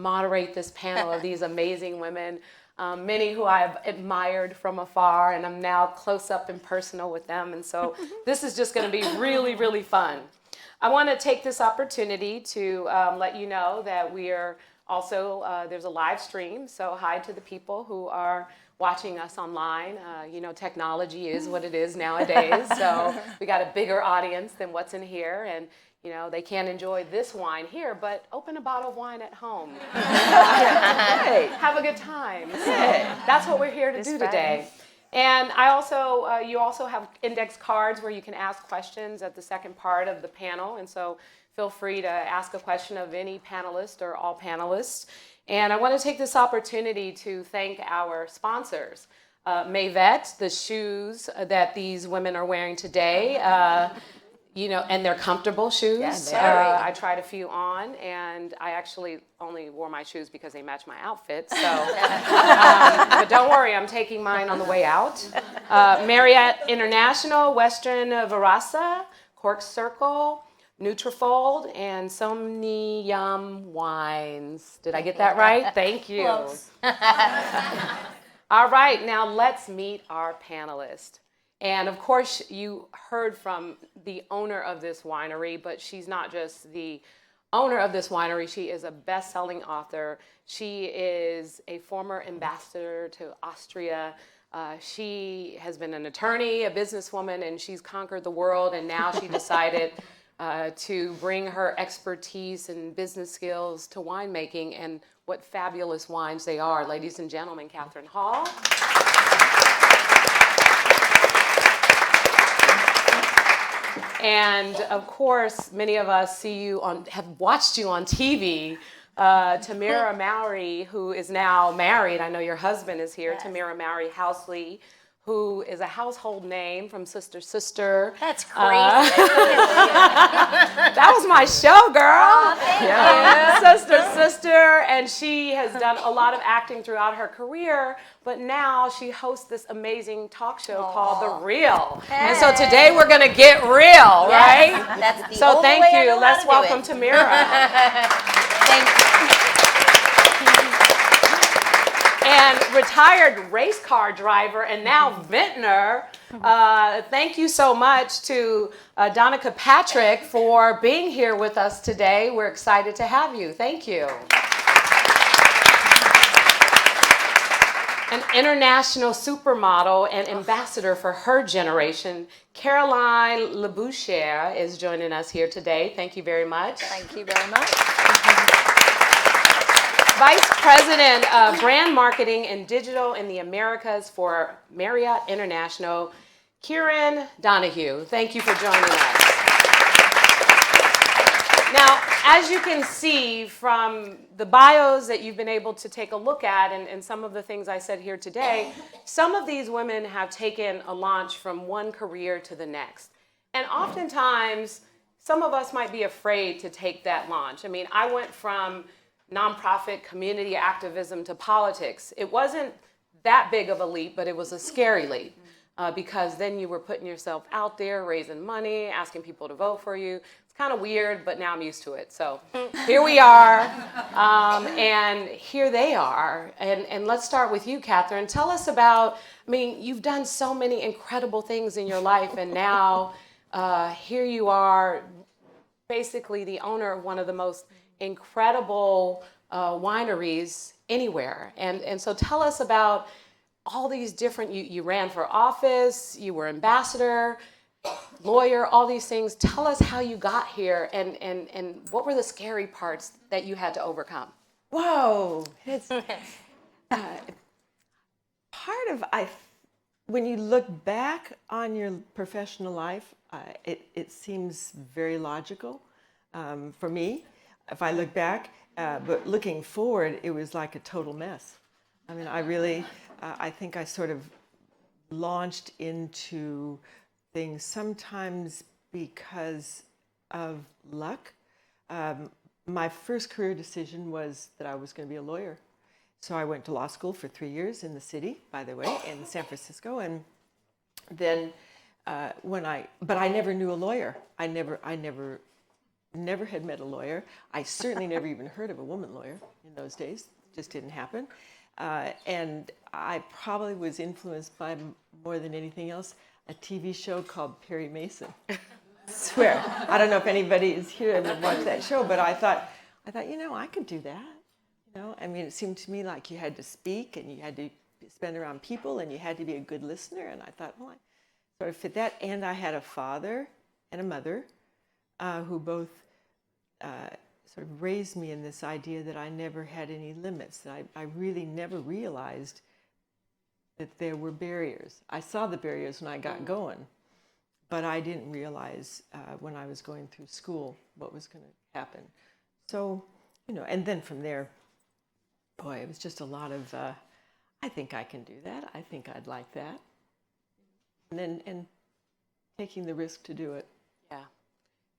moderate this panel of these amazing women, many who I've admired from afar, and I'm now close up and personal with them. And so this is just going to be really, really fun. I want to take this opportunity to let you know that we are also, there's a live stream, so hi to the people who are watching us online. You know, technology is what it is nowadays, so we got a bigger audience than what's in here, and you know, they can't enjoy this wine here, but open a bottle of wine at home. Have a good time. So that's what we're here to do today. And I also, you also have index cards where you can ask questions at the second part of the panel, and so feel free to ask a question of any panelist or all panelists. And I want to take this opportunity to thank our sponsors. Mavet, the shoes that these women are wearing today, you know, and they're comfortable shoes. Yeah, I tried a few on, and I actually only wore my shoes because they match my outfit. So, but don't worry, I'm taking mine on the way out. Marriott International, Western Verasa, Cork Circle, Nutrifold, and Somnium Wines. Did I get that right? Thank you. All right, now let's meet our panelists. And of course, you heard from the owner of this winery, but she's not just the owner of this winery. She is a best-selling author. She is a former ambassador to Austria. She has been an attorney, a businesswoman, and she's conquered the world. And now she decided to bring her expertise and business skills to winemaking, and what fabulous wines they are. Ladies and gentlemen, Kathryn Hall. And of course, many of us have watched you on TV. Tamera Mowry, who is now married. I know your husband is here. Yes. Tamera Mowry-Housley, who is a household name from Sister Sister. That's crazy. That was my show, girl. Oh, thank you. Sister Sister, and she has done a lot of acting throughout her career, but now she hosts this amazing talk show called The Real. Hey. And so today we're going to get real, right? That's the so only thank way you. Let's welcome Tamera. Thank you. And retired race car driver and now vintner. Thank you so much to Danica Patrick for being here with us today. We're excited to have you. Thank you. An international supermodel and ambassador for her generation, Caroline Labouchere is joining us here today. Thank you very much. Thank you very much. Vice President of Brand Marketing and Digital in the Americas for Marriott International, Kieran Donahue. Thank you for joining us. Now, as you can see from the bios that you've been able to take a look at and some of the things I said here today, some of these women have taken a launch from one career to the next. And oftentimes, some of us might be afraid to take that launch. I mean, I went from nonprofit community activism to politics. It wasn't that big of a leap, but it was a scary leap because then you were putting yourself out there, raising money, asking people to vote for you. It's kind of weird, but now I'm used to it. So here we are, and here they are. And let's start with you, Kathryn. Tell us about, I mean, you've done so many incredible things in your life, and now here you are, basically the owner of one of the most incredible wineries anywhere. And so tell us about all these different, you ran for office, you were ambassador, lawyer, all these things. Tell us how you got here and what were the scary parts that you had to overcome? Whoa. It's when you look back on your professional life, it seems very logical for me. If I look back, but looking forward, it was like a total mess. I mean, I think I sort of launched into things sometimes because of luck. My first career decision was that I was going to be a lawyer. So I went to law school for 3 years in the city, by the way, in San Francisco. And then but I never knew a lawyer. I never never had met a lawyer. I certainly never even heard of a woman lawyer in those days. It just didn't happen. And I probably was influenced by, more than anything else, a TV show called Perry Mason. I swear. I don't know if anybody is here and watched that show, but I thought, I could do that. I mean, it seemed to me like you had to speak and you had to spend around people and you had to be a good listener. And I thought, well, I sort of fit that. And I had a father and a mother who both sort of raised me in this idea that I never had any limits. That I really never realized that there were barriers. I saw the barriers when I got going, but I didn't realize when I was going through school what was going to happen. So, and then from there, boy, it was just a lot of, I think I can do that. I think I'd like that. And taking the risk to do it. Yeah.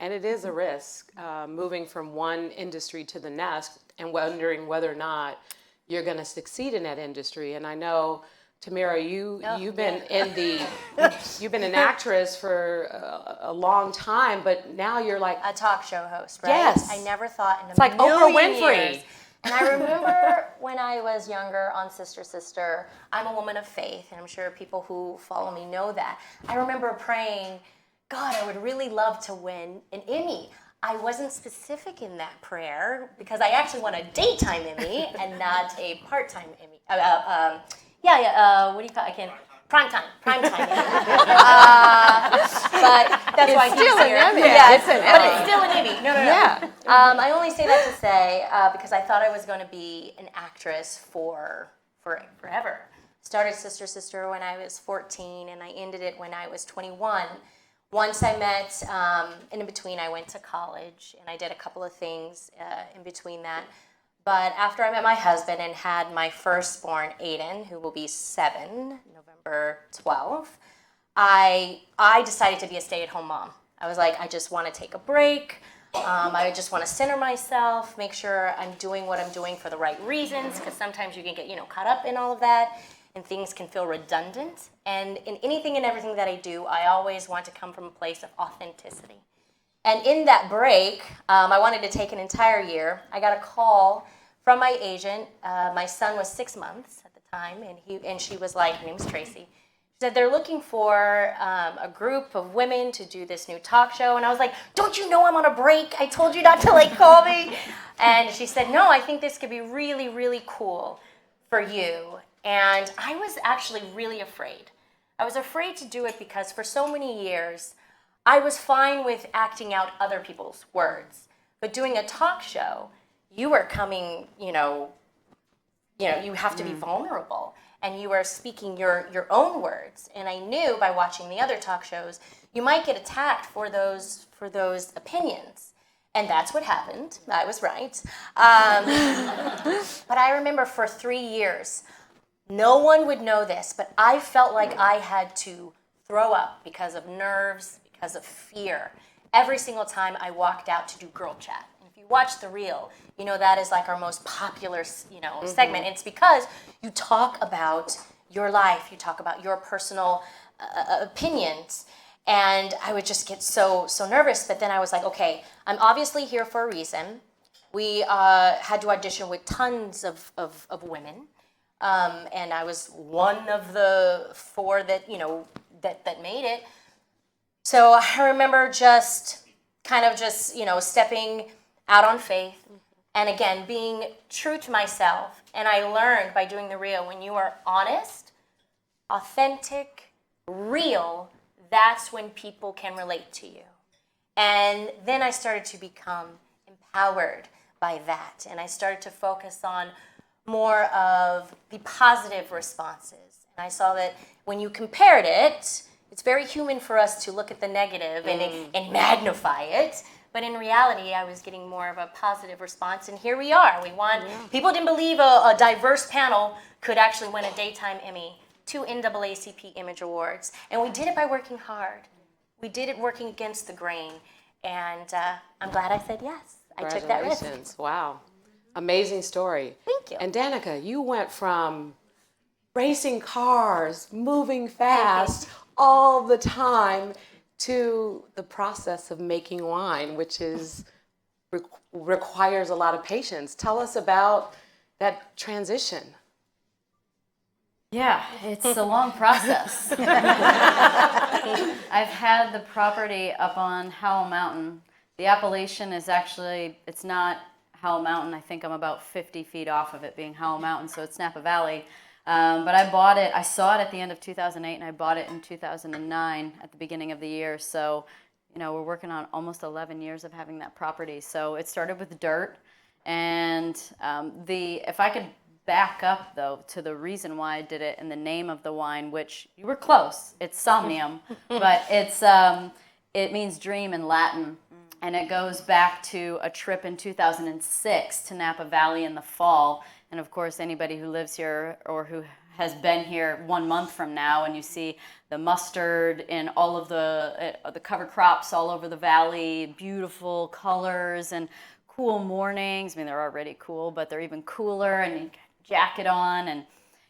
And it is a risk, moving from one industry to the next and wondering whether or not you're going to succeed in that industry. And I know, Tamera, you've been you've been an actress for a long time, but now you're like a talk show host, right? Yes. I never thought in a it's like Oprah Winfrey. years. And I remember when I was younger on Sister Sister, I'm a woman of faith, and I'm sure people who follow me know that. I remember praying, God, I would really love to win an Emmy. I wasn't specific in that prayer because I actually want a daytime Emmy and not a part-time Emmy. What do you call it? Primetime Emmy. But that's why he's here. Emmy. Yeah, It's an but Emmy. it's still an Emmy. No. Yeah. I only say that to say because I thought I was going to be an actress for forever. Started Sister Sister when I was 14, and I ended it when I was 21. Once I met, in between I went to college, and I did a couple of things in between that. But after I met my husband and had my firstborn, Aiden, who will be 7, November 12th, I decided to be a stay-at-home mom. I was like, I just want to take a break. I just want to center myself, make sure I'm doing what I'm doing for the right reasons, because sometimes you can get, caught up in all of that, and things can feel redundant. And in anything and everything that I do, I always want to come from a place of authenticity. And in that break, I wanted to take an entire year. I got a call from my agent. My son was 6 months at the time, and she was like, her name was Tracy. She said, they're looking for a group of women to do this new talk show. And I was like, don't you know I'm on a break? I told you not to call me. And she said, no, I think this could be really, really cool for you. And I was actually really afraid. I was afraid to do it because for so many years, I was fine with acting out other people's words, but doing a talk show, you are coming, you have to be vulnerable, and you are speaking your own words. And I knew by watching the other talk shows, you might get attacked for those opinions, and that's what happened. I was right. But I remember for 3 years, no one would know this, but I felt like I had to throw up because of nerves, because of fear, every single time I walked out to do girl chat. And if you watch the reel, that is like our most popular, segment. It's because you talk about your life, you talk about your personal opinions, and I would just get so nervous. But then I was like, okay, I'm obviously here for a reason. We had to audition with tons of women, and I was one of the 4 that that made it. So I remember just stepping out on faith and again, being true to myself. And I learned by doing the reel, when you are honest, authentic, real, that's when people can relate to you. And then I started to become empowered by that. And I started to focus on more of the positive responses. And I saw that when you compared it, it's very human for us to look at the negative and magnify it. But in reality, I was getting more of a positive response. And here we are. People didn't believe a diverse panel could actually win a Daytime Emmy, 2 NAACP Image Awards. And we did it by working hard. We did it working against the grain. And I'm glad I said yes. I took that risk. Congratulations. Wow. Amazing story. Thank you. And Danica, you went from racing cars, moving fast all the time, to the process of making wine, which is requires a lot of patience. Tell us about that transition. Yeah, it's a long process. I've had the property up on Howell Mountain. The appellation is actually, it's not Howell Mountain. I think I'm about 50 feet off of it being Howell Mountain, so it's Napa Valley. But I bought it, I saw it at the end of 2008, and I bought it in 2009 at the beginning of the year. So, you know, we're working on almost 11 years of having that property. So it started with dirt, and if I could back up, though, to the reason why I did it and the name of the wine, which you were close. It's Somnium, but it means dream in Latin, and it goes back to a trip in 2006 to Napa Valley in the fall. And of course, anybody who lives here or who has been here 1 month from now, and you see the mustard and all of the cover crops all over the valley, beautiful colors and cool mornings. I mean, they're already cool, but they're even cooler, and you got a jacket on. And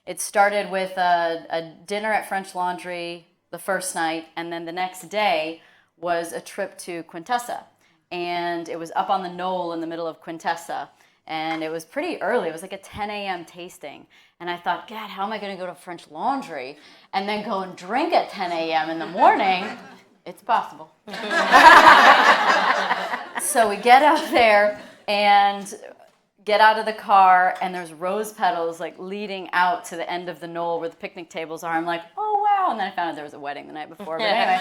it started with a dinner at French Laundry the first night, and then the next day was a trip to Quintessa. And it was up on the knoll in the middle of Quintessa. And it was pretty early. It was like a 10 a.m. tasting. And I thought, God, how am I going to go to French Laundry and then go and drink at 10 a.m. in the morning? It's possible. So we get up there and get out of the car, and there's rose petals like leading out to the end of the knoll where the picnic tables are. I'm like, oh wow! And then I found out there was a wedding the night before. But anyway,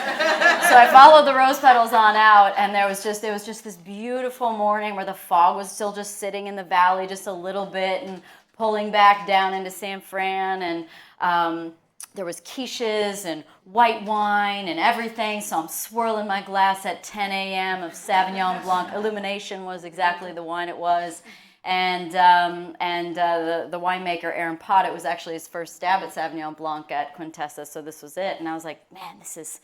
so I followed the rose petals on out, and it was just this beautiful morning where the fog was still just sitting in the valley just a little bit and pulling back down into San Fran, and there was quiches and white wine and everything. So I'm swirling my glass at 10 a.m. of Sauvignon Blanc. Illumination was exactly the wine it was. And the winemaker, Aaron Pott, it was actually his first stab at Sauvignon Blanc at Quintessa, so this was it. And I was like, man, this is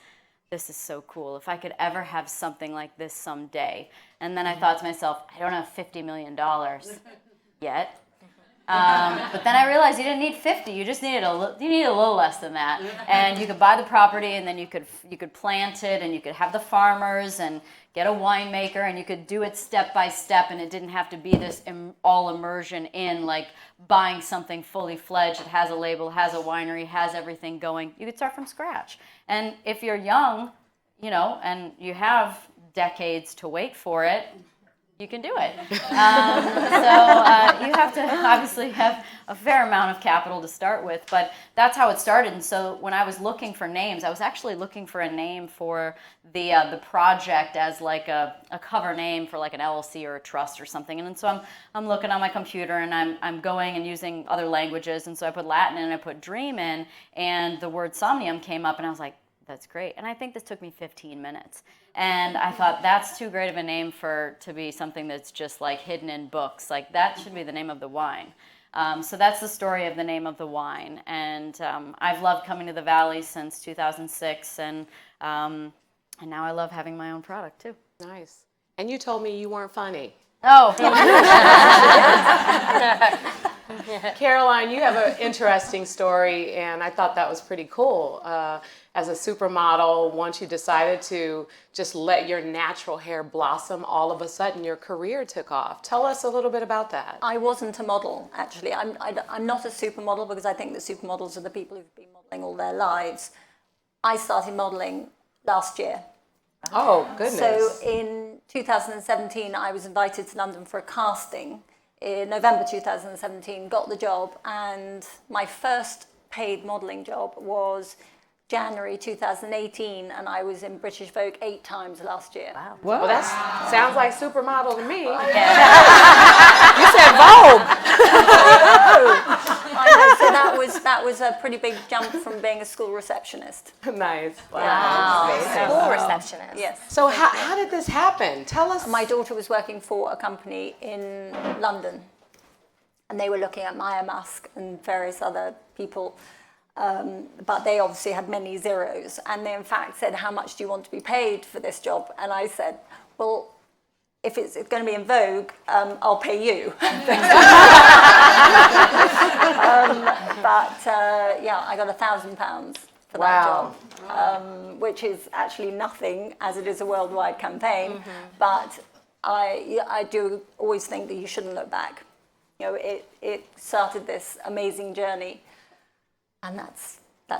so cool. If I could ever have something like this someday. And then I thought to myself, I don't have $50 million yet. But then I realized you didn't need 50. You just needed you needed a little less than that. And you could buy the property, and then you could plant it, and you could have the farmers and get a winemaker, and you could do it step by step, and it didn't have to be this all immersion in like buying something fully fledged. It has a label, has a winery, has everything going. You could start from scratch. And if you're young, you know, and you have decades to wait for it, you can do it. So you have to obviously have a fair amount of capital to start with, but that's how it started. And so when I was looking for names, I was actually looking for a name for the project as like a cover name for like an LLC or a trust or something. And so I'm looking on my computer, and I'm going and using other languages. And so I put Latin and I put dream in, and the word somnium came up, and I was like, that's great. And I think this took me 15 minutes. And I thought, that's too great of a name to be something that's just like hidden in books. Like, that should be the name of the wine. So that's the story of the name of the wine. And I've loved coming to the Valley since 2006. And now I love having my own product too. Nice. And you told me you weren't funny. Oh. Caroline, you have an interesting story, and I thought that was pretty cool. As a supermodel, once you decided to just let your natural hair blossom, all of a sudden your career took off. Tell us a little bit about that. I wasn't a model, actually. I'm not a supermodel, because I think that supermodels are the people who've been modeling all their lives. I started modeling last year. Oh, goodness. So in 2017, I was invited to London for a casting. In November 2017, got the job, and my first paid modeling job was January 2018, and I was in British Vogue 8 times last year. Wow. What? Well, that sounds like supermodel to me. Yeah. You said Vogue. I know, so that was a pretty big jump from being a school receptionist. Nice. Wow. Amazing. School receptionist. Yes. So how did this happen? Tell us. My daughter was working for a company in London, and they were looking at Maya Musk and various other people, but they obviously had many zeros. And they in fact said, how much do you want to be paid for this job? And I said, well, if it's going to be in Vogue, I'll pay you. Yeah, I got £1,000 for that job, which is actually nothing, as it is a worldwide campaign. But I do always think that you shouldn't look back. You know, it started this amazing journey, and that's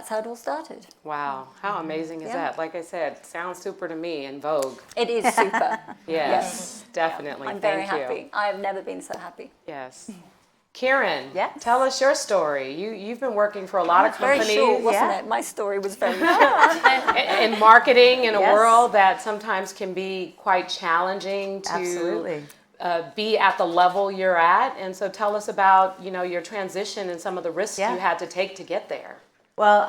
how it all started. Wow, how amazing is that? Like I said, sounds super to me, in vogue. It is super. Yes, definitely. I'm very Thank you. happy. I have never been so happy. Yes. Kieran, Yes. tell us your story. You've been working for a lot of Very companies short, wasn't yeah. it? My story was very short. in marketing in a Yes. world that sometimes can be quite challenging to Absolutely. Be at the level you're at. And so tell us about, your transition and some of the risks Yeah. you had to take to get there. Well,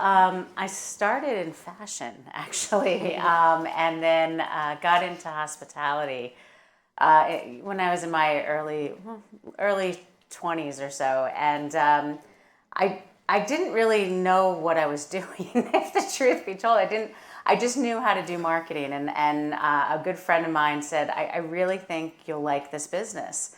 I started in fashion actually, and then got into hospitality when I was in my early 20s or so, and I didn't really know what I was doing. If the truth be told, I just knew how to do marketing, and a good friend of mine said, I really think you'll like this business.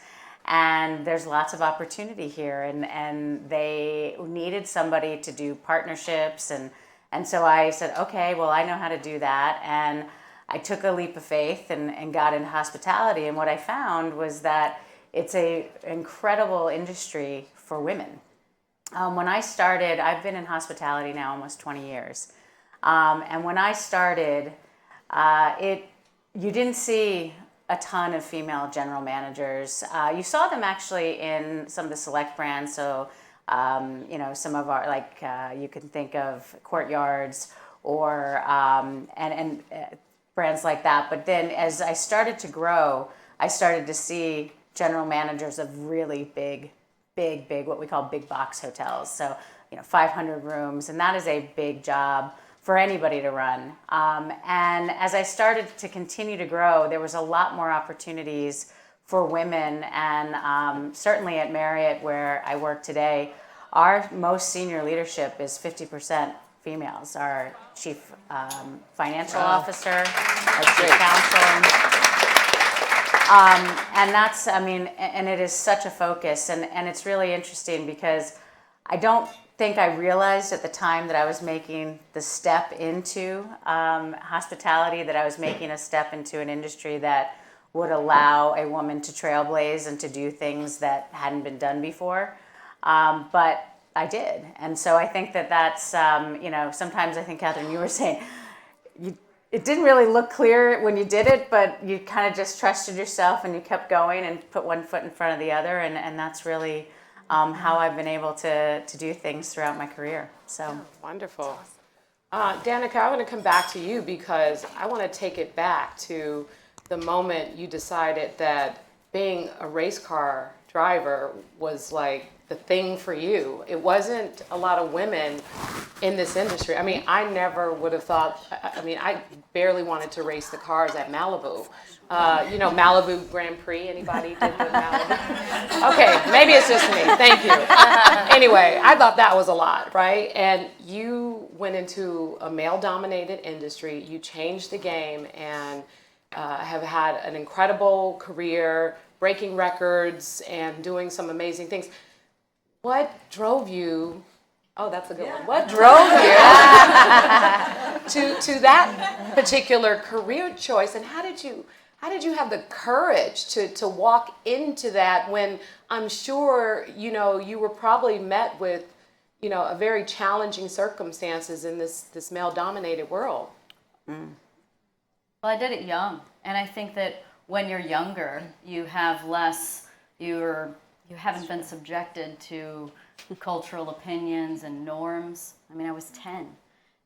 And there's lots of opportunity here, and they needed somebody to do partnerships, and so I said, okay, well, I know how to do that, and I took a leap of faith and got into hospitality, and what I found was that it's an incredible industry for women. When I started, I've been in hospitality now almost 20 years, and when I started, you didn't see a ton of female general managers. You saw them actually in some of the select brands. So, some of our, you can think of Courtyards or and brands like that. But then as I started to grow, I started to see general managers of really big, what we call big box hotels. So, 500 rooms, and that is a big job for anybody to run. And as I started to continue to grow, there was a lot more opportunities for women. And certainly at Marriott, where I work today, our most senior leadership is 50% females. Our chief financial officer, our chief counsel. And that's, and it is such a focus. And it's really interesting because I don't think I realized at the time that I was making the step into hospitality, that I was making a step into an industry that would allow a woman to trailblaze and to do things that hadn't been done before. But I did. And so I think that's, sometimes I think, Kathryn, you were saying, it didn't really look clear when you did it, but you kind of just trusted yourself and you kept going and put one foot in front of the other. And that's really how I've been able to do things throughout my career. So Wonderful. Danica, I want to come back to you because I want to take it back to the moment you decided that being a race car driver was like the thing for you. It wasn't a lot of women in this industry. I never would have thought, I barely wanted to race the cars at Malibu. Malibu Grand Prix, anybody did the Malibu? Okay, maybe it's just me, thank you. Anyway, I thought that was a lot, right? And you went into a male-dominated industry, you changed the game, and have had an incredible career, breaking records and doing some amazing things. What drove you? Oh, that's a good one. What drove you to that particular career choice, and how did you have the courage to walk into that when I'm sure you were probably met with a very challenging circumstances in this male-dominated world? Well, I did it young, and I think that when you're younger, you have less. You haven't been subjected to cultural opinions and norms. I was 10,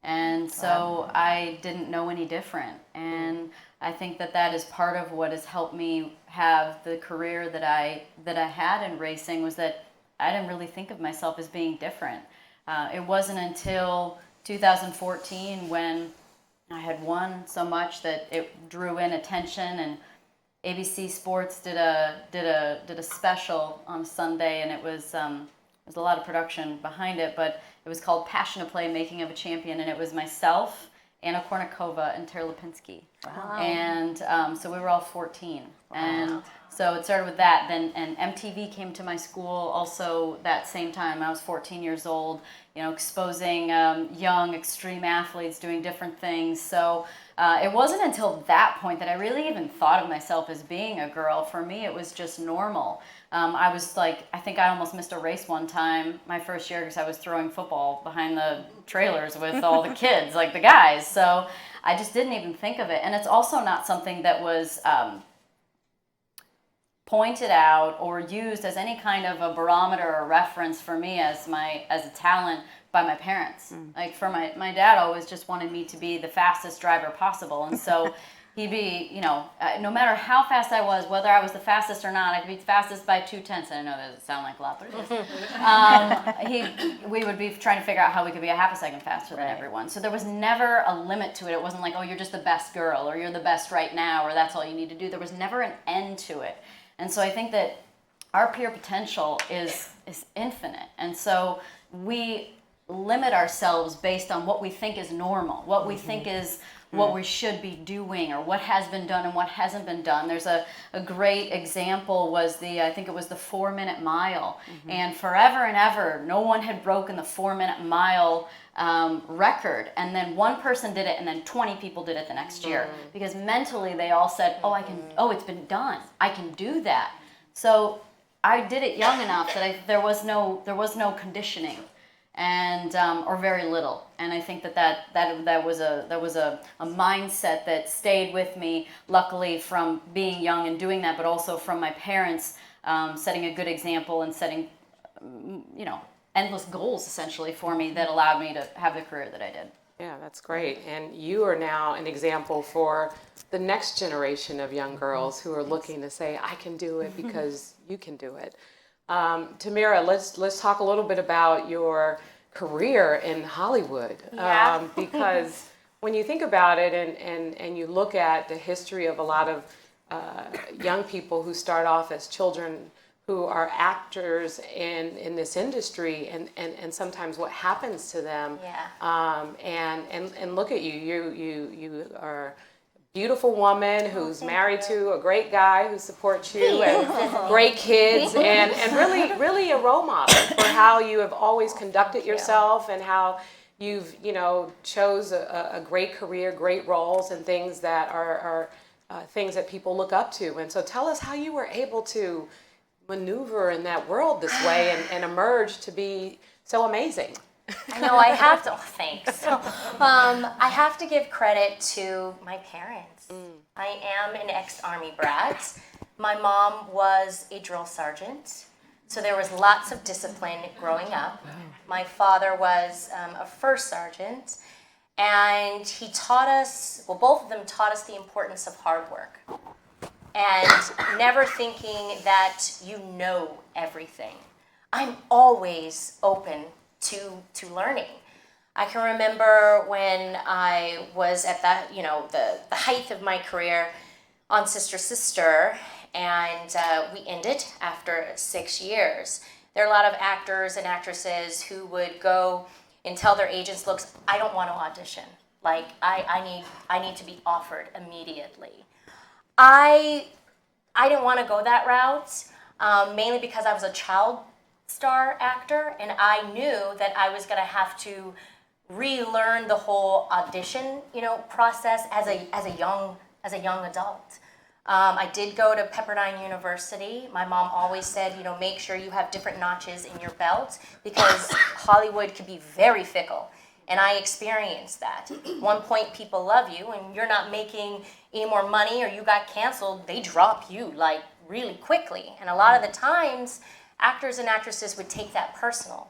and so I didn't know any different. And I think that is part of what has helped me have the career that I had in racing, was that I didn't really think of myself as being different. It wasn't until 2014 when I had won so much that it drew in attention, and ABC Sports did a special on Sunday, and it was a lot of production behind it, but it was called Passion to Play, Making of a Champion, and it was myself, Anna Kournikova, and Tara Lipinski. Wow. And so we were all 14. And so it started with that. Then and MTV came to my school also that same time. I was 14 years old, exposing young extreme athletes doing different things. So it wasn't until that point that I really even thought of myself as being a girl. For me, it was just normal. I was like, I think I almost missed a race one time my first year because I was throwing football behind the trailers with all the kids, like the guys. So I just didn't even think of it. And it's also not something that was pointed out or used as any kind of a barometer or reference for me as a talent by my parents. Like for my dad always just wanted me to be the fastest driver possible. And so he'd be, no matter how fast I was, whether I was the fastest or not, I could be fastest by 2/10. I know that doesn't sound like a lot, but it is. We would be trying to figure out how we could be a half a second faster than everyone. So there was never a limit to it. It wasn't like, oh, you're just the best girl, or you're the best right now, or that's all you need to do. There was never an end to it. And so I think that our pure potential is infinite. And so we limit ourselves based on what we think is normal, what we think is what we should be doing, or what has been done and what hasn't been done. There's a great example was I think it was the 4-minute mile. And forever and ever, no one had broken the 4-minute mile record. And then one person did it, and then 20 people did it the next year. Because mentally they all said, it's been done. I can do that. So I did it young enough that there was no conditioning. And or very little, and I think that was a mindset that stayed with me. Luckily, from being young and doing that, but also from my parents setting a good example and setting, endless goals essentially for me that allowed me to have the career that I did. Yeah, that's great. And you are now an example for the next generation of young girls who are looking to say, I can do it because you can do it. Tamera, let's talk a little bit about your career in Hollywood. Because when you think about it and you look at the history of a lot of young people who start off as children who are actors in this industry, and sometimes what happens to them. And look at you are a beautiful woman who's married to a great guy who supports you, and great kids, and really a role model for how you have always conducted yourself, and how you've chose a great career, great roles, and things that are things that people look up to. And so tell us how you were able to maneuver in that world this way and emerge to be so amazing. I know I have to. Thanks. I have to give credit to my parents. I am an ex-Army brat. My mom was a drill sergeant, so there was lots of discipline growing up. My father was a first sergeant, and he taught us, both of them taught us the importance of hard work. And never thinking that you know everything. I'm always open to learning. I can remember when I was at the height of my career on Sister Sister, and we ended after 6 years. There are a lot of actors and actresses who would go and tell their agents, "Look, I don't want to audition. Like I need to be offered immediately." I didn't want to go that route, mainly because I was a child star actor, and I knew that I was going to have to relearn the whole audition, process as a young adult. I did go to Pepperdine University. My mom always said, make sure you have different notches in your belt, because Hollywood can be very fickle. And I experienced that. At one point, people love you, and you're not making any more money, or you got canceled, they drop you like really quickly. And a lot of the times, actors and actresses would take that personal.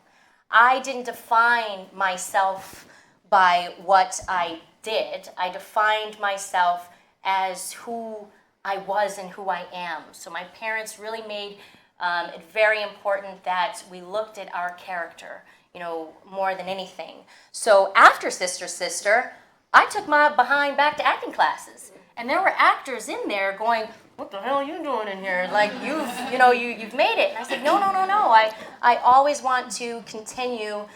I didn't define myself by what I did. I defined myself as who I was and who I am. So my parents really made it very important that we looked at our character, more than anything. So after Sister Sister, I took my behind back to acting classes. And there were actors in there going, "What the hell are you doing in here? Like you've made it." And I said, no. I always want to continue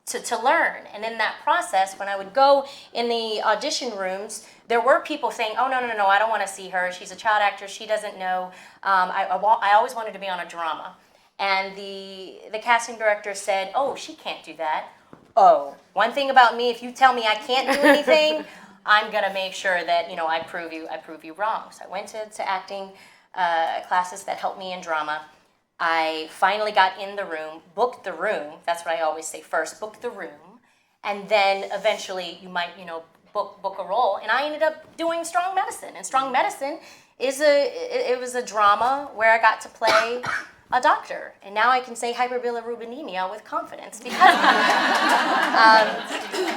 to learn. And in that process, when I would go in the audition rooms, there were people saying, oh, no, I don't want to see her. She's a child actress. She doesn't know. I always wanted to be on a drama. And the casting director said, oh, she can't do that. Oh, one thing about me, if you tell me I can't do anything, I'm going to make sure that, I prove you wrong. So I went to acting classes that helped me in drama. I finally got in the room, booked the room. That's what I always say first, book the room. And then eventually you might, book a role. And I ended up doing Strong Medicine. And Strong Medicine it was a drama where I got to play a doctor. And now I can say hyperbilirubinemia with confidence because of it.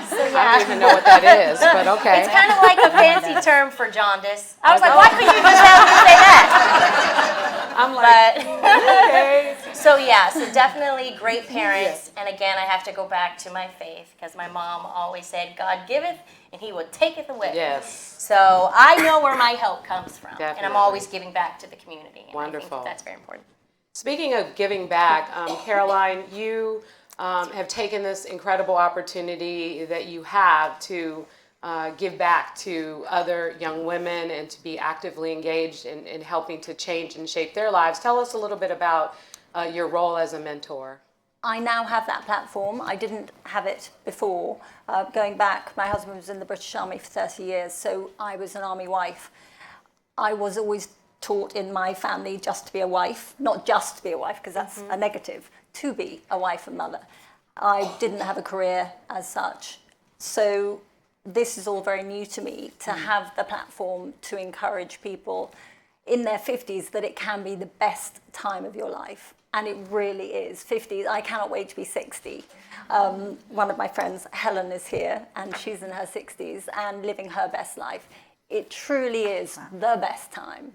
So yeah. I don't even know what that is, but okay. It's kind of like a fancy term for jaundice. I was like, why couldn't you just have me say that? I'm like, okay. So yeah, so definitely great parents. And again, I have to go back to my faith because my mom always said, God giveth and he would taketh away. Yes. So I know where my help comes from. Definitely. And I'm always giving back to the community. And Wonderful. I think that's very important. Speaking of giving back, Caroline, you have taken this incredible opportunity that you have to give back to other young women and to be actively engaged in helping to change and shape their lives. Tell us a little bit about your role as a mentor. I now have that platform. I didn't have it before. Going back, my husband was in the British Army for 30 years, so I was an army wife. I was always taught in my family just to be a wife, not just to be a wife, because that's a negative, to be a wife and mother. I didn't have a career as such. So this is all very new to me, to have the platform to encourage people in their 50s that it can be the best time of your life. And it really is. 50s, I cannot wait to be 60. One of my friends, Helena, is here, and she's in her 60s and living her best life. It truly is the best time.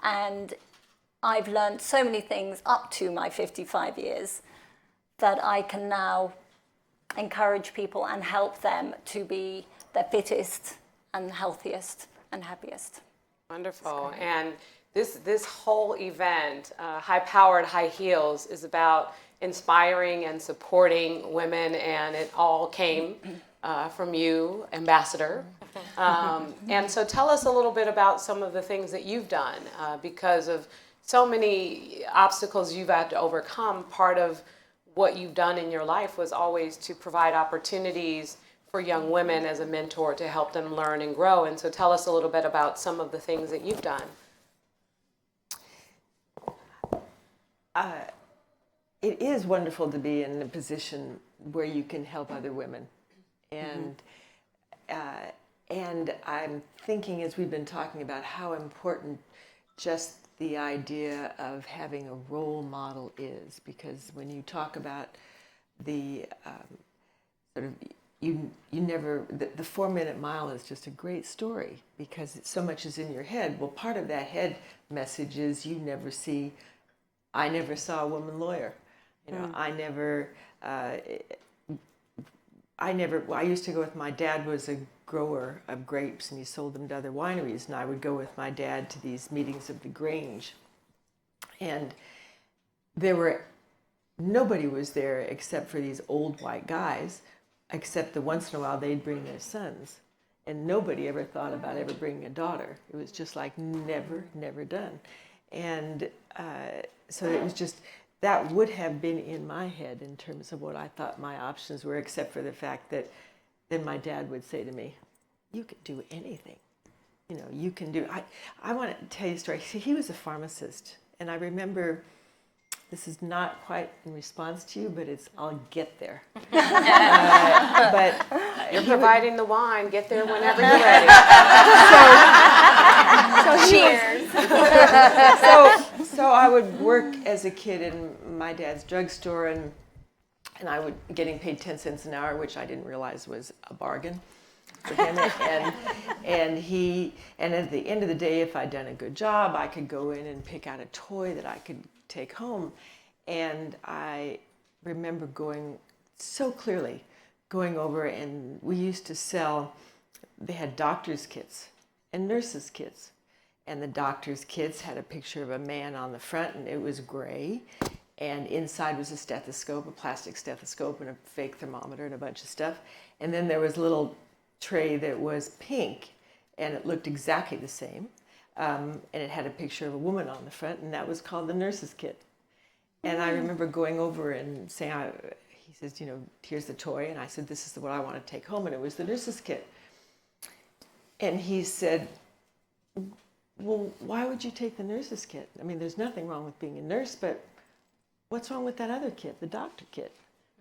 And I've learned so many things up to my 55 years that I can now encourage people and help them to be their fittest and healthiest and happiest. Wonderful. And this whole event, High Powered High Heels, is about inspiring and supporting women, and it all came from you, Ambassador. And so tell us a little bit about some of the things that you've done because of so many obstacles you've had to overcome. Part of what you've done in your life was always to provide opportunities for young women as a mentor to help them learn and grow. And so tell us a little bit about some of the things that you've done. It is wonderful to be in a position where you can help other women. And I'm thinking, as we've been talking about, how important just the idea of having a role model is, because when you talk about the sort of you never the 4-minute mile is just a great story because so much is in your head. Well, part of that head message is I never saw a woman lawyer. I used to go with my dad was a grower of grapes and he sold them to other wineries, and I would go with my dad to these meetings of the Grange. And nobody was there except for these old white guys, except that once in a while they'd bring their sons. And nobody ever thought about ever bringing a daughter. It was just like never done. And so it was just, that would have been in my head in terms of what I thought my options were, except for the fact that then my dad would say to me, you could do anything. You can do, I want to tell you a story. See, he was a pharmacist. And I remember, this is not quite in response to you, but I'll get there. But You're providing the wine. Get there whenever you're ready. Cheers. So I would work as a kid in my dad's drugstore, and I would getting paid 10 cents an hour, which I didn't realize was a bargain for him. And at the end of the day, if I'd done a good job, I could go in and pick out a toy that I could take home. And I remember going over, and we used to sell, they had doctor's kits and nurses' kits. And the doctor's kits had a picture of a man on the front, and it was gray. and inside was a stethoscope, a plastic stethoscope, and a fake thermometer and a bunch of stuff. And then there was a little tray that was pink, and it looked exactly the same. And it had a picture of a woman on the front, and that was called the nurse's kit. And I remember going over and saying, he says, you know, here's the toy. And I said, this is what I want to take home. And it was the nurse's kit. And he said, well, why would you take the nurse's kit? I mean, there's nothing wrong with being a nurse, but what's wrong with that other kit, the doctor kit?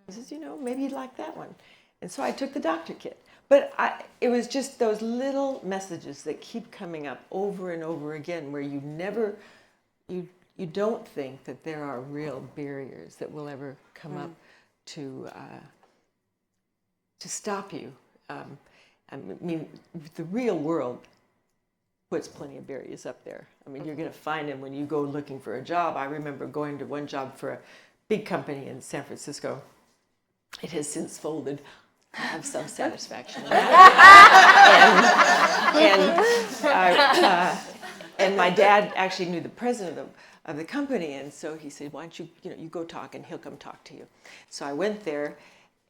He says, you know, maybe you'd like that one. And so I took the doctor kit. But it was just those little messages that keep coming up over and over again, where you never, you don't think that there are real barriers that will ever come up to stop you. I mean, the real world puts plenty of barriers up there. I mean, you're going to find them when you go looking for a job. I remember going to one job for a big company in San Francisco. It has since folded. I have some satisfaction in that. And my dad actually knew the president of the company, and so he said, why don't you, you go talk, and he'll come talk to you. So I went there,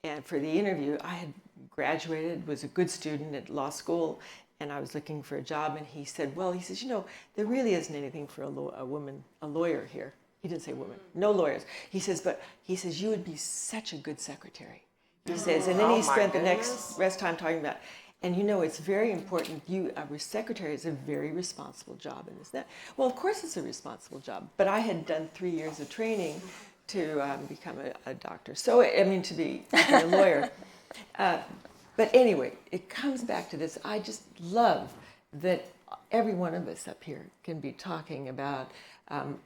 and for the interview, I had graduated, was a good student at law school, and I was looking for a job, and he said, there really isn't anything for a lawyer here. He didn't say woman, no lawyers. He says, you would be such a good secretary. He says, and then he spent the rest time talking about, and it's very important. A secretary is a very responsible job, and that. Well, of course it's a responsible job, but I had done 3 years of training to become a doctor. So, to be a lawyer. But anyway, it comes back to this. I just love that every one of us up here can be talking about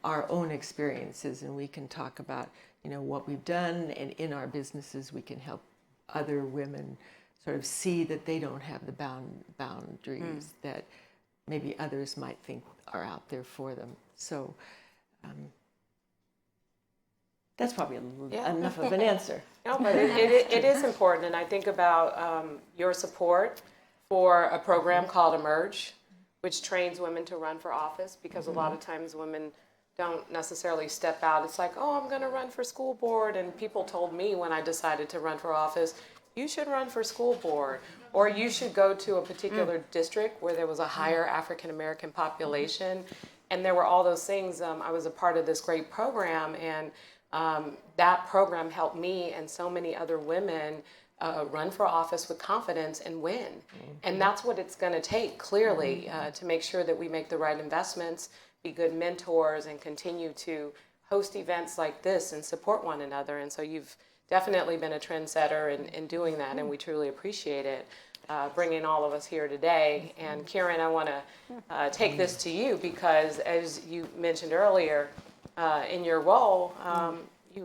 our own experiences, and we can talk about what we've done, and in our businesses we can help other women sort of see that they don't have the boundaries that maybe others might think are out there for them. So that's probably enough of an answer. No, but it is important, and I think about your support for a program called Emerge, which trains women to run for office, because a lot of times women don't necessarily step out. It's like, oh, I'm going to run for school board. And people told me when I decided to run for office, you should run for school board, or you should go to a particular district where there was a higher African American population. And there were all those things. I was a part of this great program, and that program helped me and so many other women run for office with confidence and win. And that's what it's going to take, clearly, to make sure that we make the right investments, be good mentors, and continue to host events like this and support one another. And so you've definitely been a trendsetter in doing that, and we truly appreciate it, bringing all of us here today. And Kieran, I want to take this to you, because as you mentioned earlier, in your role,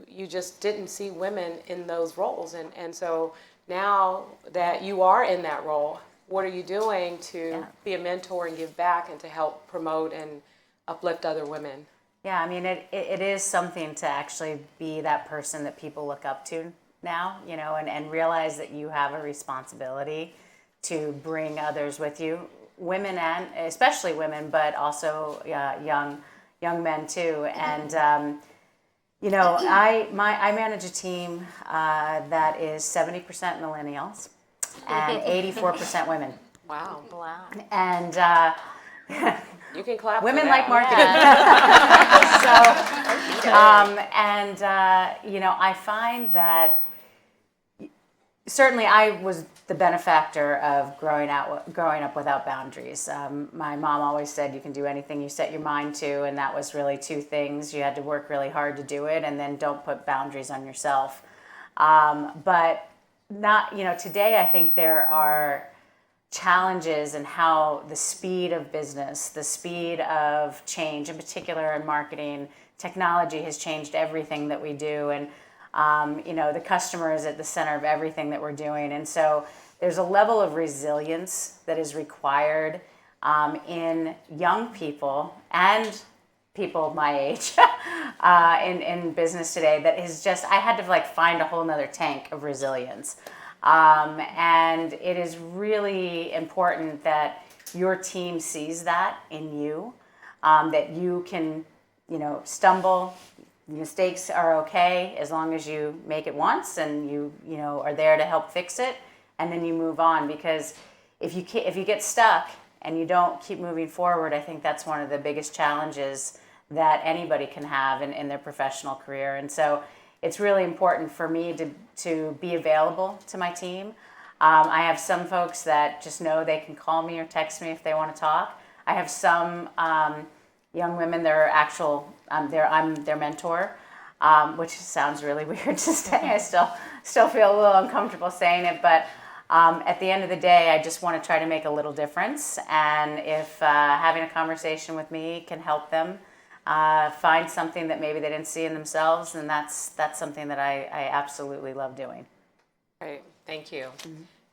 you just didn't see women in those roles. And so now that you are in that role, what are you doing to be a mentor and give back and to help promote and uplift other women? Yeah, I mean, it is something to actually be that person that people look up to now, and realize that you have a responsibility to bring others with you, women, and especially women, but also young men too. And I manage a team that is 70% millennials and 84% women. Wow. And you can clap. Women like marketing. I find that certainly I was the benefactor of growing up without boundaries. My mom always said you can do anything you set your mind to, and that was really two things. You had to work really hard to do it, and then don't put boundaries on yourself. But today I think there are challenges in how the speed of business, the speed of change, in particular in marketing, technology has changed everything that we do, and the customer is at the center of everything that we're doing. And so there's a level of resilience that is required in young people and people my age in business today that is just, I had to find a whole nother tank of resilience. And it is really important that your team sees that in you, that you can, stumble, mistakes are okay as long as you make it once and you know are there to help fix it, and then you move on. Because if you get stuck and you don't keep moving forward, I think that's one of the biggest challenges that anybody can have in their professional career. And so it's really important for me to be available to my team. I have some folks that just know they can call me or text me if they want to talk. I have some young women, I'm their mentor, which sounds really weird to say. I still feel a little uncomfortable saying it, but at the end of the day, I just want to try to make a little difference. And if having a conversation with me can help them find something that maybe they didn't see in themselves, then that's something that I absolutely love doing. Great, thank you.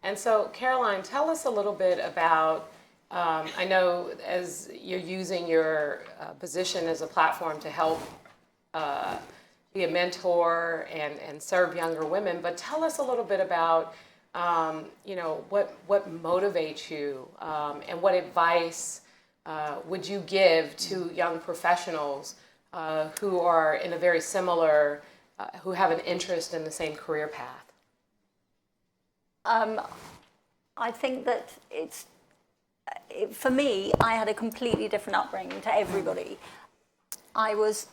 And so, Caroline, tell us a little bit about, I know as you're using your position as a platform to help be a mentor and serve younger women, but tell us a little bit about, what motivates you and what advice would you give to young professionals who are in a very similar, who have an interest in the same career path? I think that for me, I had a completely different upbringing to everybody. I was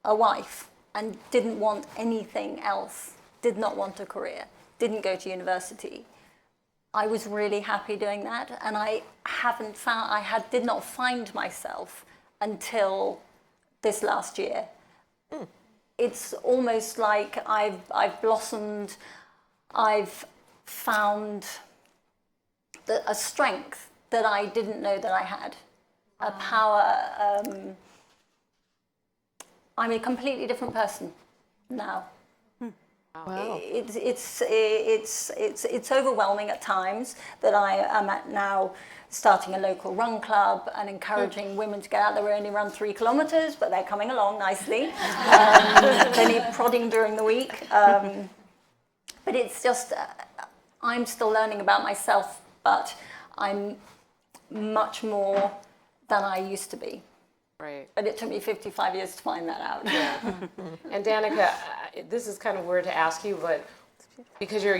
a wife and didn't want anything else, did not want a career, didn't go to university. I was really happy doing that, and I did not find myself until this last year. It's almost like I've blossomed. I've found a strength that I didn't know that I had, a power. I'm a completely different person now. Wow. It's overwhelming at times that I am now starting a local run club and encouraging women to get out there. We only run 3 kilometers, but they're coming along nicely. They need prodding during the week. But it's just, I'm still learning about myself, but I'm much more than I used to be. Right. But it took me 55 years to find that out. Yeah. And Danica, this is kind of weird to ask you, but because you're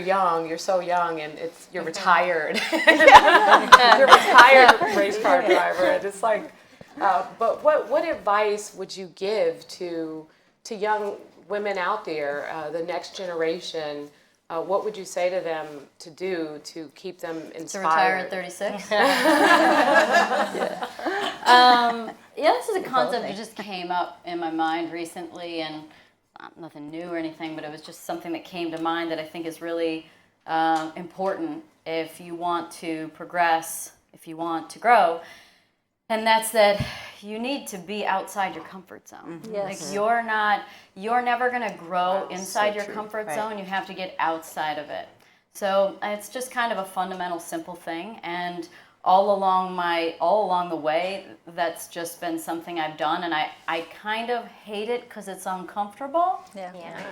so young, and you're retired. You're a retired race car driver. And it's like, but what advice would you give to young women out there, the next generation? What would you say to them to do to keep them inspired? To retire at 36? Yeah, this is a concept that just came up in my mind recently, and nothing new or anything, but it was just something that came to mind that I think is really important if you want to progress, if you want to grow. And that's that you need to be outside your comfort zone. Yes. Like you're never going to grow inside your comfort zone. You have to get outside of it. So it's just kind of a fundamental, simple thing. And all along the way, that's just been something I've done. And I kind of hate it because it's uncomfortable. Yeah.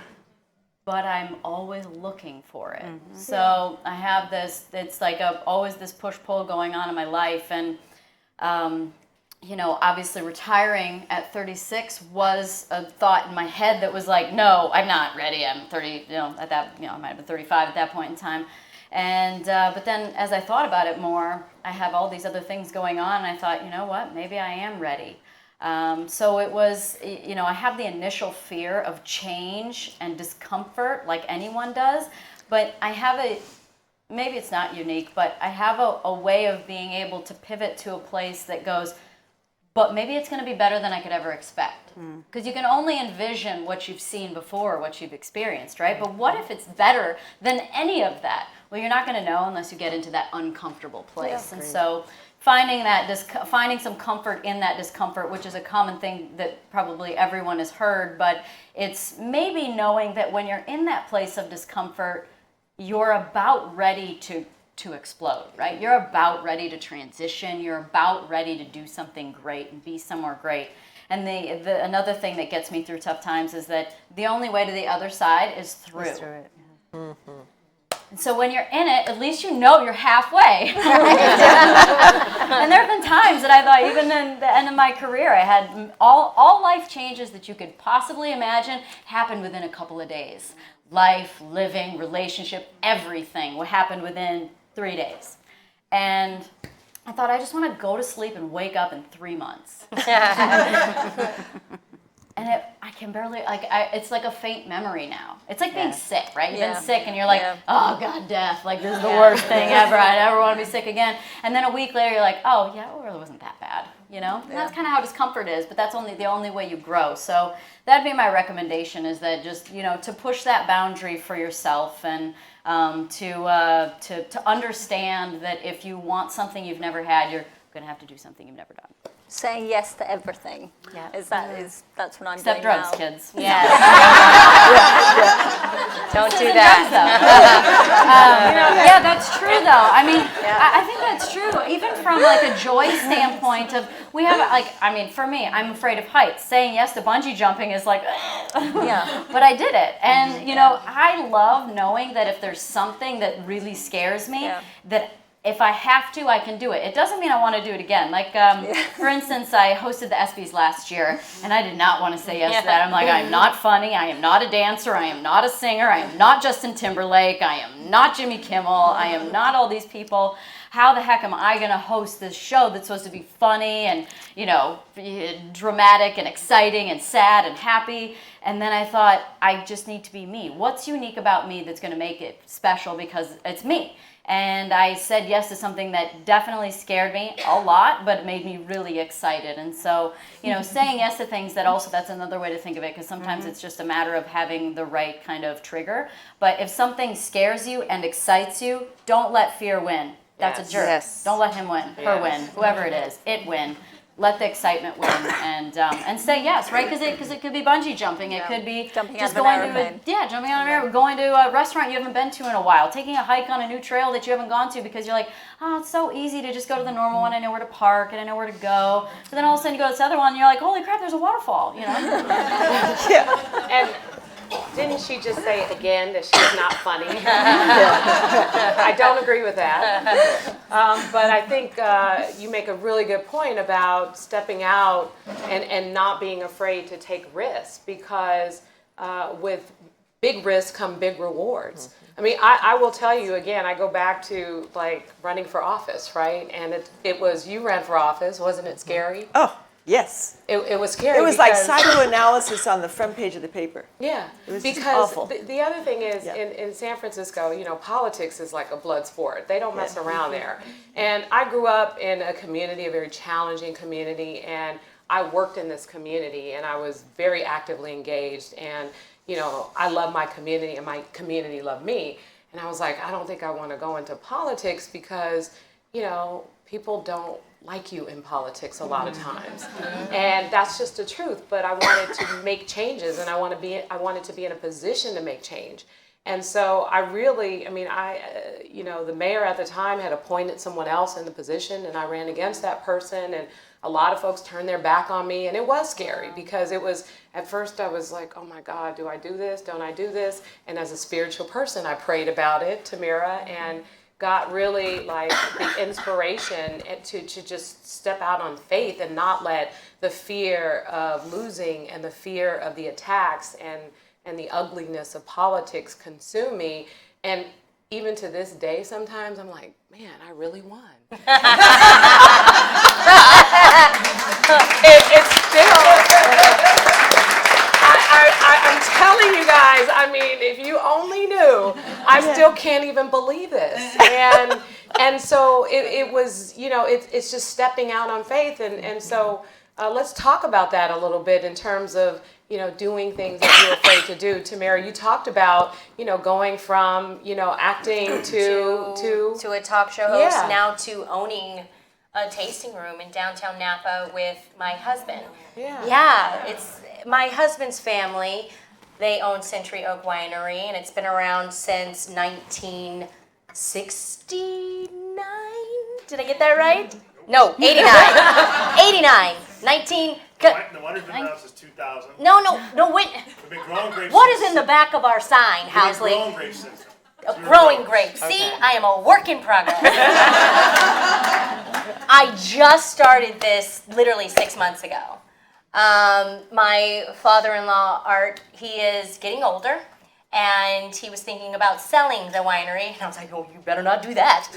But I'm always looking for it. So I have this, it's like always this push-pull going on in my life. And obviously retiring at 36 was a thought in my head that was like, no, I'm not ready. I'm 30, at that, I might have been 35 at that point in time. And, but then as I thought about it more, I have all these other things going on, and I thought, you know what, maybe I am ready. So it was, I have the initial fear of change and discomfort like anyone does, but I have maybe it's not unique, but I have a way of being able to pivot to a place that goes, but maybe it's going to be better than I could ever expect. Because you can only envision what you've seen before, what you've experienced, right? But what if it's better than any of that? Well, you're not going to know unless you get into that uncomfortable place. And so finding some comfort in that discomfort, which is a common thing that probably everyone has heard, but it's maybe knowing that when you're in that place of discomfort, you're about ready to explode, right? You're about ready to transition. You're about ready to do something great and be somewhere great. And another thing that gets me through tough times is that the only way to the other side is through. And So when you're in it, at least you know you're halfway. And there have been times that I thought, even in the end of my career, I had all life changes that you could possibly imagine happen within a couple of days. Life, living, relationship, everything would happen within 3 days. And I thought, I just want to go to sleep and wake up in 3 months. And I can barely, it's like a faint memory now. It's like being sick, right? You've been sick and you're like, oh God, death, like this is the worst thing ever. I never want to be sick again. And then a week later you're like, oh yeah, it really wasn't that bad, you know? And that's kind of how discomfort is, but that's the only way you grow. So that'd be my recommendation, is that just, you know, to push that boundary for yourself, and to understand that if you want something you've never had, you're going to have to do something you've never done. Saying yes to everything. Yeah. That's what I'm Except doing drugs, now. kids. Yeah. Don't do that. Yeah, that's true though. I mean, I think that's true. Even from like a joy standpoint of, we have for me, I'm afraid of heights. Saying yes to bungee jumping is like, but I did it. And you know, I love knowing that if there's something that really scares me, that if I have to, I can do it. It doesn't mean I want to do it again. Like, for instance, I hosted the ESPYs last year, and I did not want to say yes to that. I'm like, I am not funny. I am not a dancer. I am not a singer. I am not Justin Timberlake. I am not Jimmy Kimmel. I am not all these people. How the heck am I going to host this show that's supposed to be funny and, you know, dramatic and exciting and sad and happy? And then I thought, I just need to be me. What's unique about me that's going to make it special, because it's me? And I said yes to something that definitely scared me a lot, but made me really excited. And so, you know, saying yes to things, that's another way to think of it, because sometimes it's just a matter of having the right kind of trigger. But if something scares you and excites you, don't let fear win. That's a jerk. Yes. Don't let him win, her win, whoever it is, it win. Let the excitement win, and say yes, right? Because it could be bungee jumping, it could be Jumping just out of going an airplane. jumping on an airplane, going to a restaurant you haven't been to in a while, taking a hike on a new trail that you haven't gone to, because you're like, oh, it's so easy to just go to the normal one. I know where to park and I know where to go. But then all of a sudden you go to this other one and you're like, holy crap, there's a waterfall, you know? And didn't she just say again that she's not funny? I don't agree with that. But I think you make a really good point about stepping out and not being afraid to take risks, because with big risks come big rewards. I mean, I will tell you again, I go back to like running for office, right? And it was, you ran for office, wasn't it scary? Oh, yes. It was scary. It was like psychoanalysis on the front page of the paper. Yeah, It was just because awful. the other thing is, Yeah. in San Francisco, you know, politics is like a blood sport. They don't mess around there. And I grew up in a community, a very challenging community, and I worked in this community, and I was very actively engaged. And, you know, I love my community, and my community loved me. And I was like, I don't think I want to go into politics, because, you know, people don't like you in politics a lot of times. And that's just the truth. But I wanted to make changes, and I wanted to be in a position to make change. And so I really, you know, the mayor at the time had appointed someone else in the position, and I ran against that person, and a lot of folks turned their back on me, and it was scary, because it was, at first I was like, oh my God, do I do this? Don't I do this? And as a spiritual person, I prayed about it, Tamera, and got really like the inspiration to just step out on faith and not let the fear of losing and the fear of the attacks and the ugliness of politics consume me. And even to this day, sometimes I'm like, man, I really won. It's still, I'm telling you guys, I mean, if you only knew, I still can't even believe this. And so it was, you know, it's just stepping out on faith. And so let's talk about that a little bit in terms of, you know, doing things that you're afraid to do. Tamera, you talked about, you know, going from, you know, acting to a talk show host, Yeah. now to owning a tasting room in downtown Napa with my husband. Yeah, it's my husband's family. They own Century Oak Winery, and it's been around since 1969. Did I get that right? No, 89. 89. 19. The winery's been around since 2000. No, wait. We've been growing grapes. What is in the back of our sign, We've been Housley? growing grapes since then. Growing grapes. See, I am a work in progress. I just started this literally 6 months ago. My father-in-law, Art, he is getting older, and he was thinking about selling the winery. And I was like, oh, you better not do that.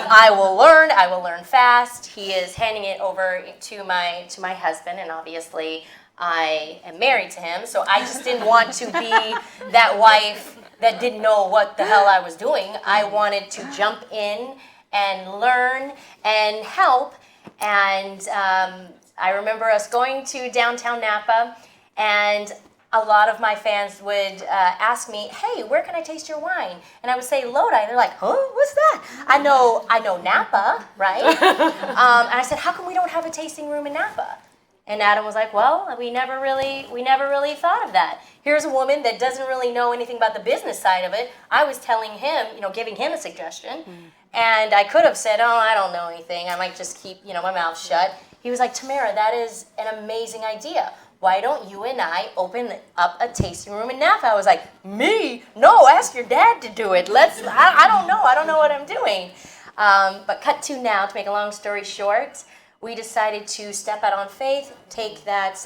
I will learn fast. He is handing it over to my husband, and obviously I am married to him, so I just didn't want to be that wife that didn't know what the hell I was doing. I wanted to jump in and learn and help. And I remember us going to downtown Napa, and a lot of my fans would ask me, hey, where can I taste your wine? And I would say Lodi. They're like, huh, what's that? I know Napa, right? And I said, how come we don't have a tasting room in Napa? And Adam was like, well, we never really thought of that. Here's a woman that doesn't really know anything about the business side of it. I was telling him, giving him a suggestion. And I could have said, oh, I don't know anything. I might just keep, my mouth shut. He was like, Tamera, that is an amazing idea. Why don't you and I open up a tasting room in Napa? I was like, me? No, ask your dad to do it. I don't know. I don't know what I'm doing. But cut to now, to make a long story short, we decided to step out on faith, take that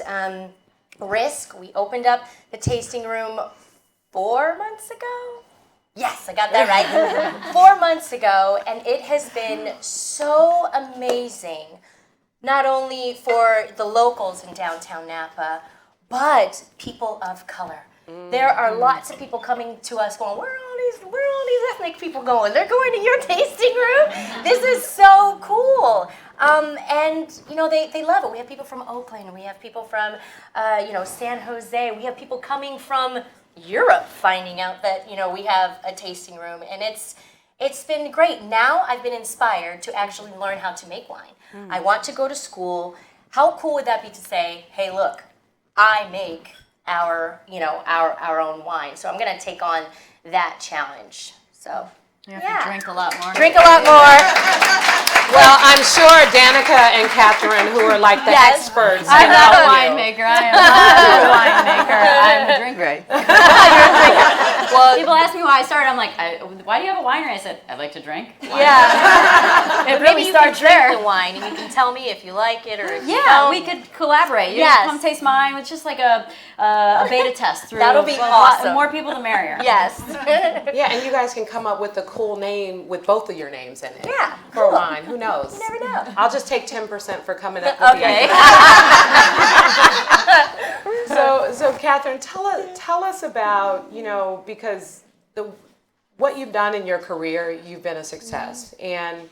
risk. We opened up the tasting room 4 months ago. Yes, I got that right. 4 months ago, and it has been so amazing, not only for the locals in downtown Napa, but people of color. There are lots of people coming to us going, where are all these ethnic people going? They're going to your tasting room? This is so cool. And they love it. We have people from Oakland, we have people from San Jose, we have people coming from Europe finding out that we have a tasting room, and it's been great. Now I've been inspired to actually learn how to make wine. I want to go to school. How cool would that be to say, hey, look, I make our own wine. So I'm going to take on that challenge. So You have to drink a lot more. Drink a lot more. Well, I'm sure Danica and Kathryn, who are like the experts, I'm can not a help you. winemaker. I am not a winemaker. I'm a drinker. Well, people ask me why I started. I'm like, why do you have a winery? I said, I like to drink. Yeah. It Maybe really you can starts drink there. the wine and you can tell me if you like it or if you Yeah, don't. we could collaborate. You Yes. come taste mine. It's just like a beta test through. That'll be the awesome. more people, the merrier. Yes. Yeah, and you guys can come up with a cool name with both of your names in it. Yeah, For cool. wine, who knows? You never know. I'll just take 10% for coming up with Okay. the idea. So Kathryn, tell us about, because what you've done in your career, you've been a success. And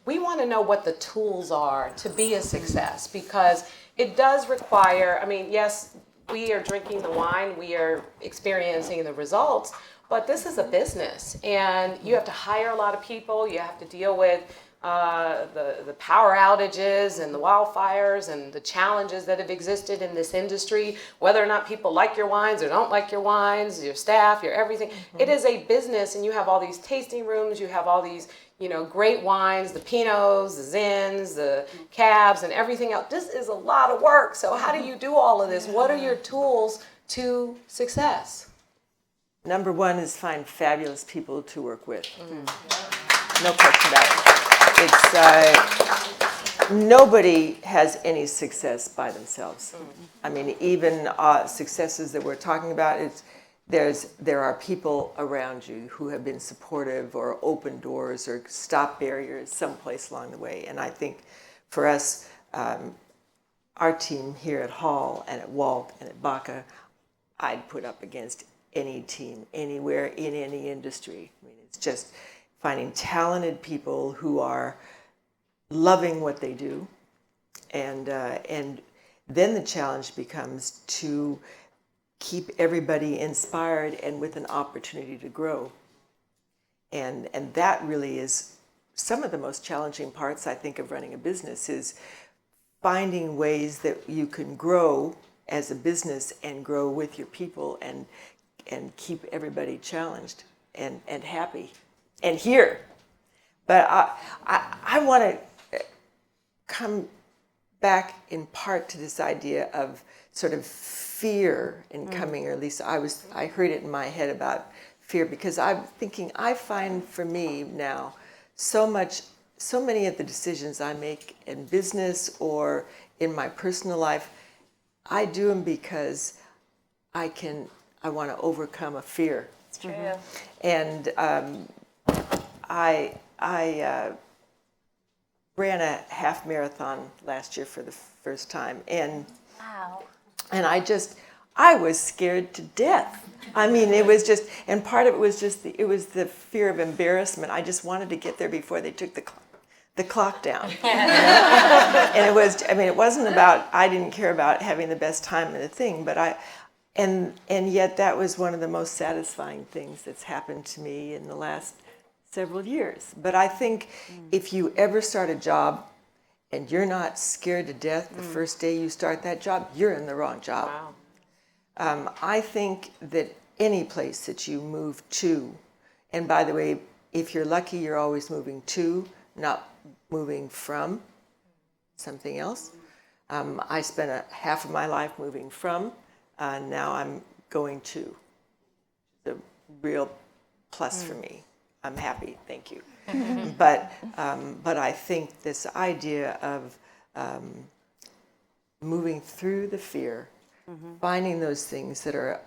we want to know what the tools are to be a success, because it does require, yes, we are drinking the wine, we are experiencing the results, but this is a business, and you have to hire a lot of people, you have to deal with the power outages and the wildfires and the challenges that have existed in this industry, whether or not people like your wines or don't like your wines, your staff, your everything. Mm-hmm. It is a business, and you have all these tasting rooms, you have all these great wines, the Pinots, the Zins, the Cabs, and everything else. This is a lot of work. So how do you do all of this? What are your tools to success? Number one is find fabulous people to work with. No question about it. Nobody has any success by themselves. Even successes that we're talking about, there are people around you who have been supportive or opened doors or stopped barriers someplace along the way. And I think for us, our team here at Hall and at Walt and at Baca, I'd put up against any team anywhere in any industry. It's just finding talented people who are loving what they do, and then the challenge becomes to keep everybody inspired and with an opportunity to grow. And that really is some of the most challenging parts, I think, of running a business, is finding ways that you can grow as a business and grow with your people and keep everybody challenged and happy and here. But I want to come back in part to this idea of sort of fear in coming, or at least I heard it in my head about fear, because I'm thinking, I find for me now so many of the decisions I make in business or in my personal life, I do them because I want to overcome a fear. It's true. And I ran a half marathon last year for the first time, and Wow. and I was scared to death. I mean, it was just, and part of it was just it was the fear of embarrassment. I just wanted to get there before they took the clock down. You know? And it was, I mean, it wasn't about, I didn't care about having the best time in the thing, but and yet that was one of the most satisfying things that's happened to me in the last several years. But I think if you ever start a job and you're not scared to death the first day you start that job, you're in the wrong job. Wow. I think that any place that you move to, and by the way, if you're lucky, you're always moving to, not moving from something else. I spent half of my life moving from, now I'm going to. The real plus for me. I'm happy, thank you. But I think this idea of moving through the fear, finding those things that are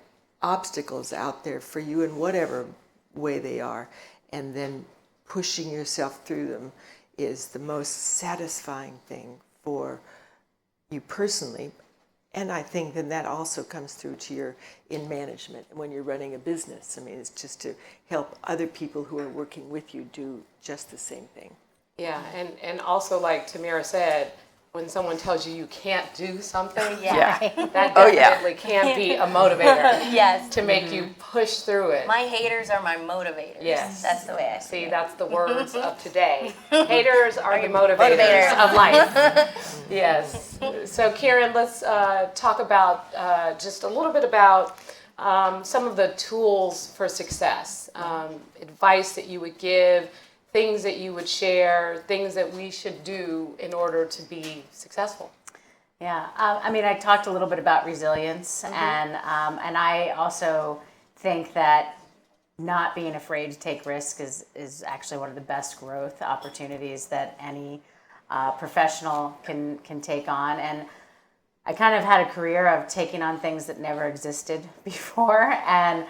obstacles out there for you in whatever way they are, and then pushing yourself through them is the most satisfying thing for you personally. And I think then that also comes through to in management when you're running a business. I mean, it's just to help other people who are working with you do just the same thing. Yeah, and also like Tamera said, when someone tells you you can't do something, Yeah. that Oh, yeah. definitely can be a motivator Yes. to make you push through it. My haters are my motivators. Yes. That's the way I see See, it. that's the words of today. Haters are the motivators motivators. of life. Yes. So Kieran, let's talk about just a little bit about some of the tools for success, advice that you would give, things that you would share, things that we should do in order to be successful. Yeah, I mean, I talked a little bit about resilience, and I also think that not being afraid to take risk is actually one of the best growth opportunities that any professional can take on. And I kind of had a career of taking on things that never existed before, and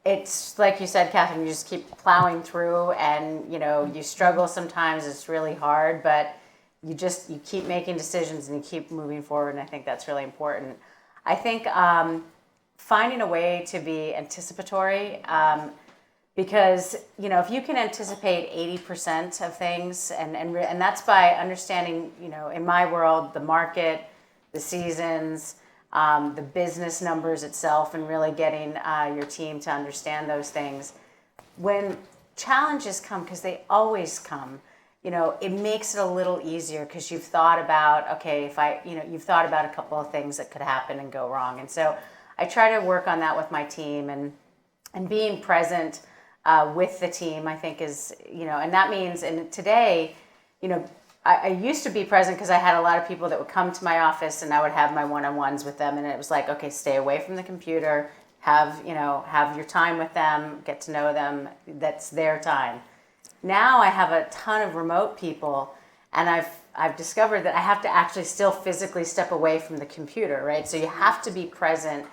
it's like you said, Kathryn, you just keep plowing through, and you struggle sometimes. It's really hard, but you keep making decisions and you keep moving forward, and I think that's really important. I think finding a way to be anticipatory, because if you can anticipate 80% of things, and that's by understanding, in my world, the market, the seasons, the business numbers itself, and really getting your team to understand those things. When challenges come, because they always come, it makes it a little easier because you've thought about, you've thought about a couple of things that could happen and go wrong. And so I try to work on that with my team, and being present with the team, I think is, and that means, and today, I used to be present because I had a lot of people that would come to my office, and I would have my one-on-ones with them, and it was like, okay, stay away from the computer, have your time with them, get to know them. That's their time. Now I have a ton of remote people, and I've discovered that I have to actually still physically step away from the computer, right? So you have to be present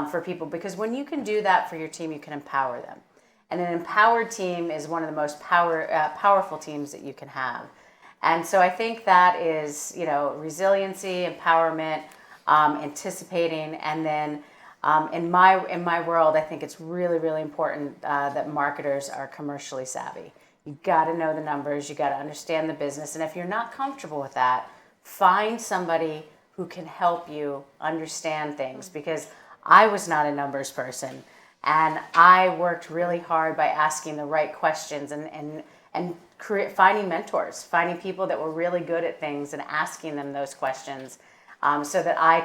for people, because when you can do that for your team, you can empower them. And an empowered team is one of the most powerful teams that you can have. And so I think that is, resiliency, empowerment, anticipating, and then in my world, I think it's really, really important that marketers are commercially savvy. You got to know the numbers, you got to understand the business, and if you're not comfortable with that, find somebody who can help you understand things, because I was not a numbers person, and I worked really hard by asking the right questions and finding mentors, finding people that were really good at things and asking them those questions, so that I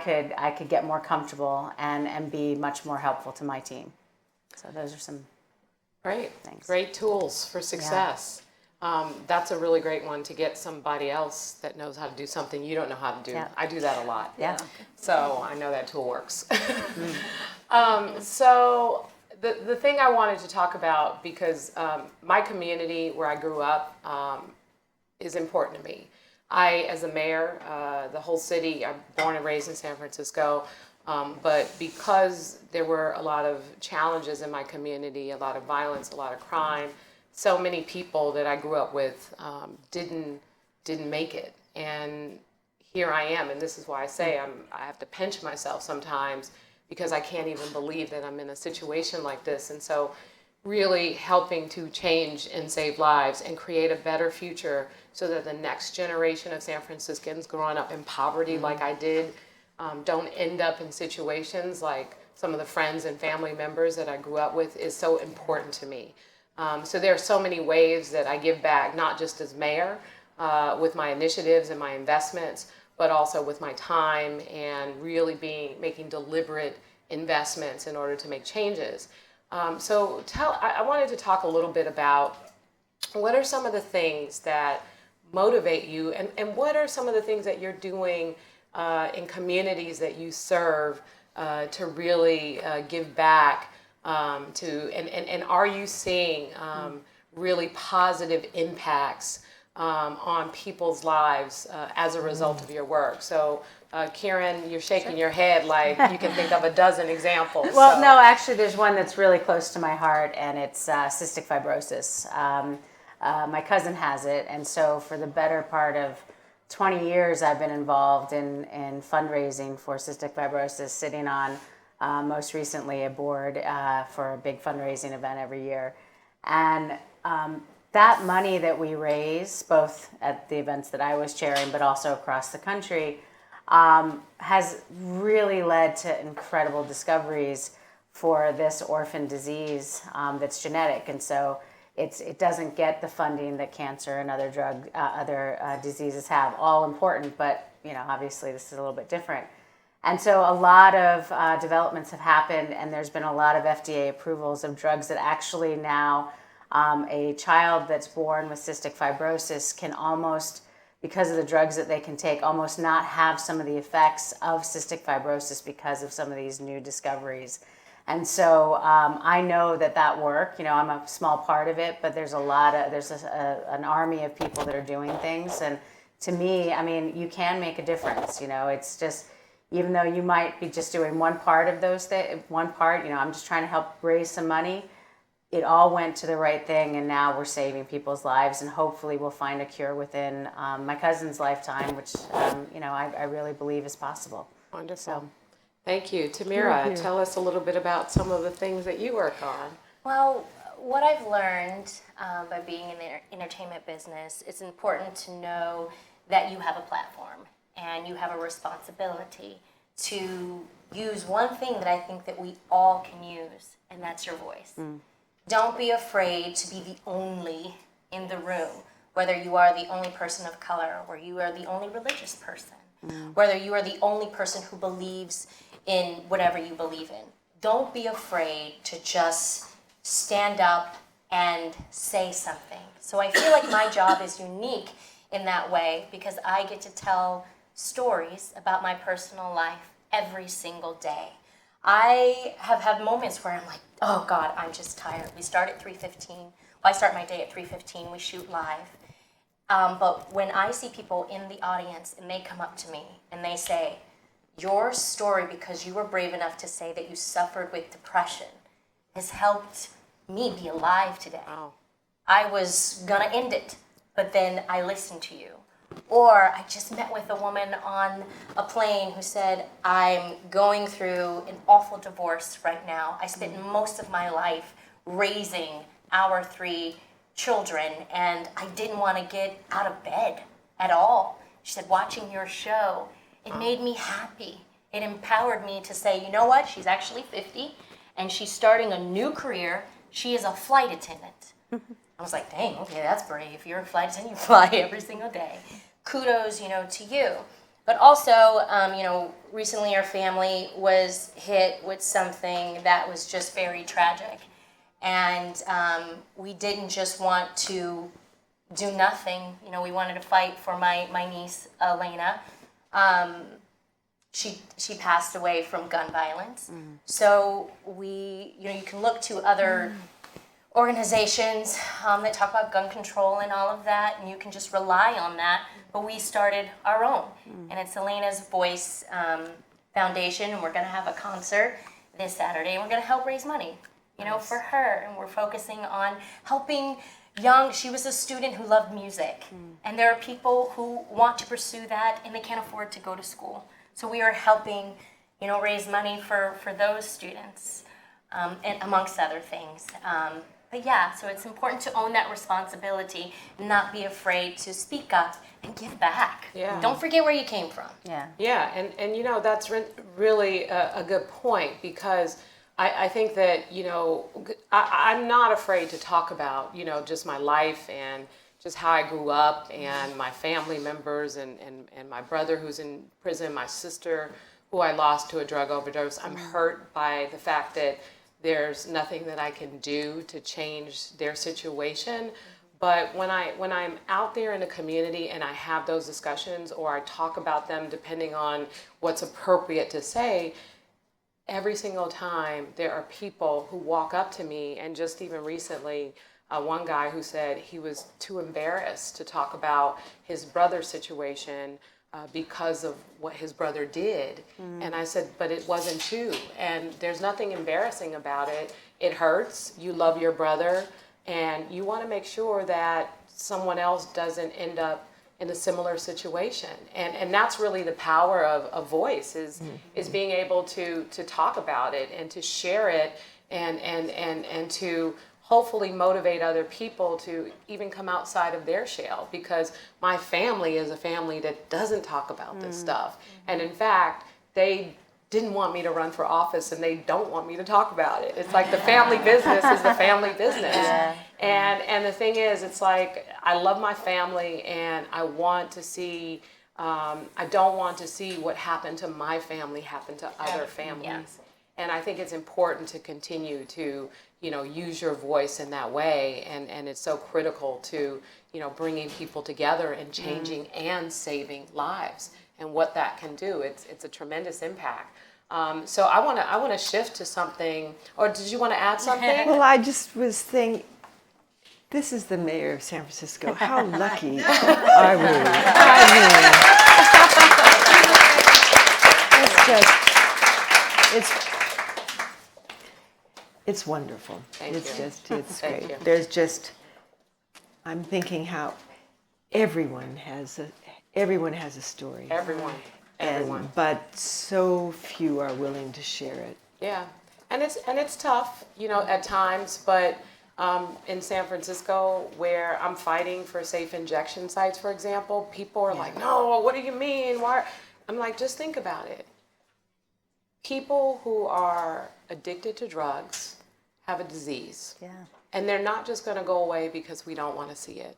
could get more comfortable and be much more helpful to my team. So those are some Great tools for success. That's a really great one, to get somebody else that knows how to do something you don't know how to do. Yeah. I do that a lot. Yeah. So I know that tool works. So the thing I wanted to talk about, because my community where I grew up is important to me. As a mayor, the whole city, I'm born and raised in San Francisco, but because there were a lot of challenges in my community, a lot of violence, a lot of crime, so many people that I grew up with didn't make it. And here I am, and this is why I say I have to pinch myself sometimes, because I can't even believe that I'm in a situation like this. And so really helping to change and save lives and create a better future so that the next generation of San Franciscans growing up in poverty like I did don't end up in situations like some of the friends and family members that I grew up with is so important to me. So there are so many ways that I give back, not just as mayor with my initiatives and my investments, but also with my time and really making deliberate investments in order to make changes. So I wanted to talk a little bit about what are some of the things that motivate you, and what are some of the things that you're doing in communities that you serve to really give back and are you seeing really positive impacts on people's lives as a result of your work? So, Kieran, you're shaking your head like you can think of a dozen examples. Well, so. no, actually, there's one that's really close to my heart, and it's cystic fibrosis. My cousin has it, and so for the better part of 20 years, I've been involved in fundraising for cystic fibrosis, sitting on most recently a board for a big fundraising event every year. And that money that we raise, both at the events that I was chairing, but also across the country, has really led to incredible discoveries for this orphan disease that's genetic. And so it doesn't get the funding that cancer and other diseases have. All important, but obviously this is a little bit different. And so a lot of developments have happened, and there's been a lot of FDA approvals of drugs that actually now a child that's born with cystic fibrosis can almost, because of the drugs that they can take, almost not have some of the effects of cystic fibrosis because of some of these new discoveries. And so I know that work, I'm a small part of it, but there's an army of people that are doing things. And to me, you can make a difference. It's just, even though you might be just doing one part of those things, I'm just trying to help raise some money. It all went to the right thing, and now we're saving people's lives, and hopefully we'll find a cure within my cousin's lifetime, which I really believe is possible. Wonderful. So. Thank you. Tamera, tell us a little bit about some of the things that you work on. Well, what I've learned by being in the entertainment business, it's important to know that you have a platform and you have a responsibility to use one thing that I think that we all can use, and that's your voice. Don't be afraid to be the only in the room, whether you are the only person of color, or you are the only religious person, whether you are the only person who believes in whatever you believe in. Don't be afraid to just stand up and say something. So I feel like my job is unique in that way, because I get to tell stories about my personal life every single day. I have had moments where I'm like, oh God, I'm just tired. We start at 3:15. Well, I start my day at 3:15. We shoot live. But when I see people in the audience and they come up to me and they say, your story, because you were brave enough to say that you suffered with depression, has helped me be alive today. Wow. I was gonna end it, but then I listened to you. Or I just met with a woman on a plane who said, I'm going through an awful divorce right now. I spent most of my life raising our 3 children, and I didn't want to get out of bed at all. She said, watching your show, it made me happy. It empowered me to say, you know what? She's actually 50, and she's starting a new career. She is a flight attendant. I was like, dang, okay, that's brave. You're a flight attendant, you fly every single day. Kudos, to you. But also, recently our family was hit with something that was just very tragic. And we didn't just want to do nothing. We wanted to fight for my niece, Helena. she passed away from gun violence. So you can look to other organizations that talk about gun control and all of that, and you can just rely on that. But we started our own, and it's Helena's Voice Foundation, and we're going to have a concert this Saturday, and we're going to help raise money, for her. And we're focusing on helping she was a student who loved music, and there are people who want to pursue that, and they can't afford to go to school. So we are helping, raise money for those students, and amongst other things. But yeah, so it's important to own that responsibility and not be afraid to speak up and give back. Yeah. Don't forget where you came from. Yeah. Yeah, and that's really a good point, because I think that, I'm not afraid to talk about, just my life and just how I grew up and my family members and my brother who's in prison, my sister who I lost to a drug overdose. I'm hurt by the fact that there's nothing that I can do to change their situation. But when I'm out there in the community and I have those discussions, or I talk about them depending on what's appropriate to say, every single time there are people who walk up to me, and just even recently, one guy who said he was too embarrassed to talk about his brother's situation because of what his brother did. And I said, but it wasn't you. And there's nothing embarrassing about it. It hurts. You love your brother, and you want to make sure that someone else doesn't end up in a similar situation. And that's really the power of voice, is being able to talk about it and to share it, and to hopefully motivate other people to even come outside of their shell, because my family is a family that doesn't talk about this stuff. And in fact, they didn't want me to run for office, and they don't want me to talk about it. It's like the family business is the family business. Yeah. And the thing is, it's like, I love my family, and I want to see, I don't want to see what happened to my family happen to other families. Yeah. And I think it's important to continue to, use your voice in that way. And it's so critical to, bringing people together and changing and saving lives, and what that can do. It's a tremendous impact. So I want to shift to something, or did you want to add something? Well, I just was thinking, this is the mayor of San Francisco. How lucky are we? It's wonderful. Thank It's you. it's Thank great. you. I'm thinking how everyone has a story. Everyone. But so few are willing to share it. Yeah, and it's tough, at times. But in San Francisco, where I'm fighting for safe injection sites, for example, people are like, "No, what do you mean? Why?" I'm like, just think about it. People who are addicted to drugs have a disease, and they're not just going to go away because we don't want to see it.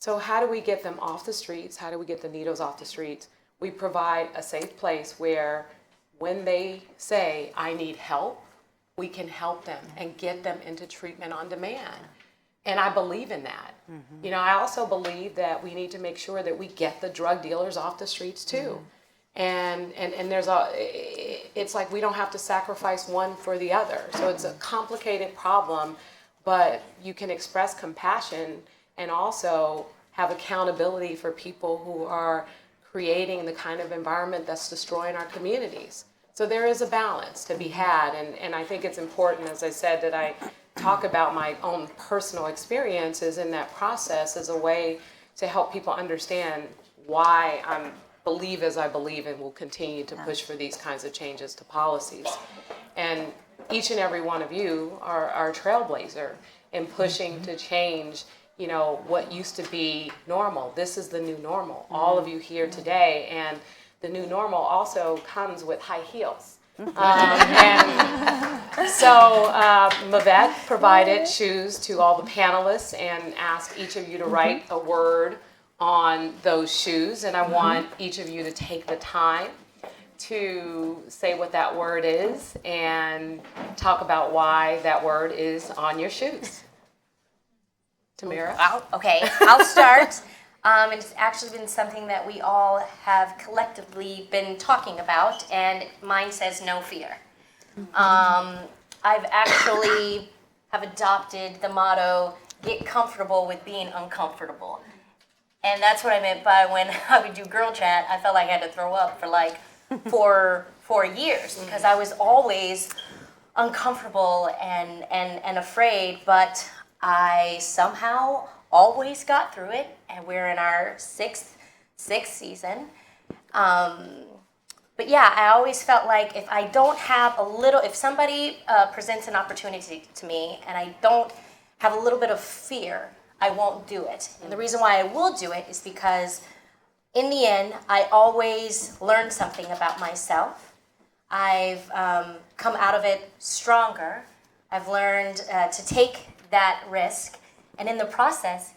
So how do we get them off the streets? How do we get the needles off the streets? We provide a safe place where, when they say, "I need help," we can help them and get them into treatment on demand. And I believe in that. I also believe that we need to make sure that we get the drug dealers off the streets too. And it's like we don't have to sacrifice one for the other. So it's a complicated problem, but you can express compassion and also have accountability for people who are creating the kind of environment that's destroying our communities. So there is a balance to be had, and I think it's important, as I said, that I talk about my own personal experiences in that process as a way to help people understand why I believe as I believe, and will continue to push for these kinds of changes to policies. And each and every one of you are a trailblazer in pushing to change what used to be normal. This is the new normal. All of you here today, and the new normal also comes with high heels. And so Mavette provided shoes to all the panelists and asked each of you to write a word on those shoes. And I want each of you to take the time to say what that word is and talk about why that word is on your shoes. Tamera? Okay, I'll start. And it's actually been something that we all have collectively been talking about, and mine says no fear. I've actually have adopted the motto, get comfortable with being uncomfortable. And that's what I meant by when I would do girl chat, I felt like I had to throw up for like 4 years because I was always uncomfortable and afraid, but I somehow always got through it, and we're in our sixth season. But yeah, I always felt like if I don't have if somebody presents an opportunity to me and I don't have a little bit of fear, I won't do it. And the reason why I will do it is because in the end, I always learn something about myself. I've come out of it stronger. I've learned to take that risk. And in the process,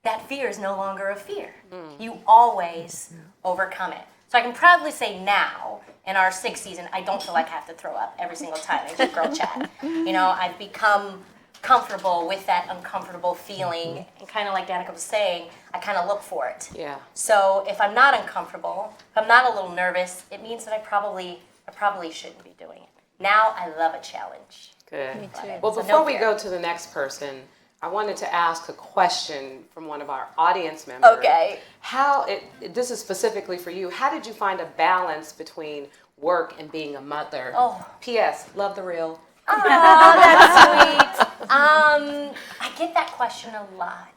that fear is no longer a fear. You always overcome it. So I can proudly say now, in our 6th season, I don't feel like I have to throw up every single time I do girl chat. You know, I've become comfortable with that uncomfortable feeling. And kind of like Danica was saying, I kind of look for it. Yeah. So if I'm not uncomfortable, if I'm not a little nervous, it means that I probably shouldn't be doing it. Now I love a challenge. Good. Me too. Well, So before no we fear. go to the next person, I wanted to ask a question from one of our audience members. Okay. This is specifically for you. How did you find a balance between work and being a mother? Oh. P.S. Love the real. Oh, that's sweet. I get that question a lot.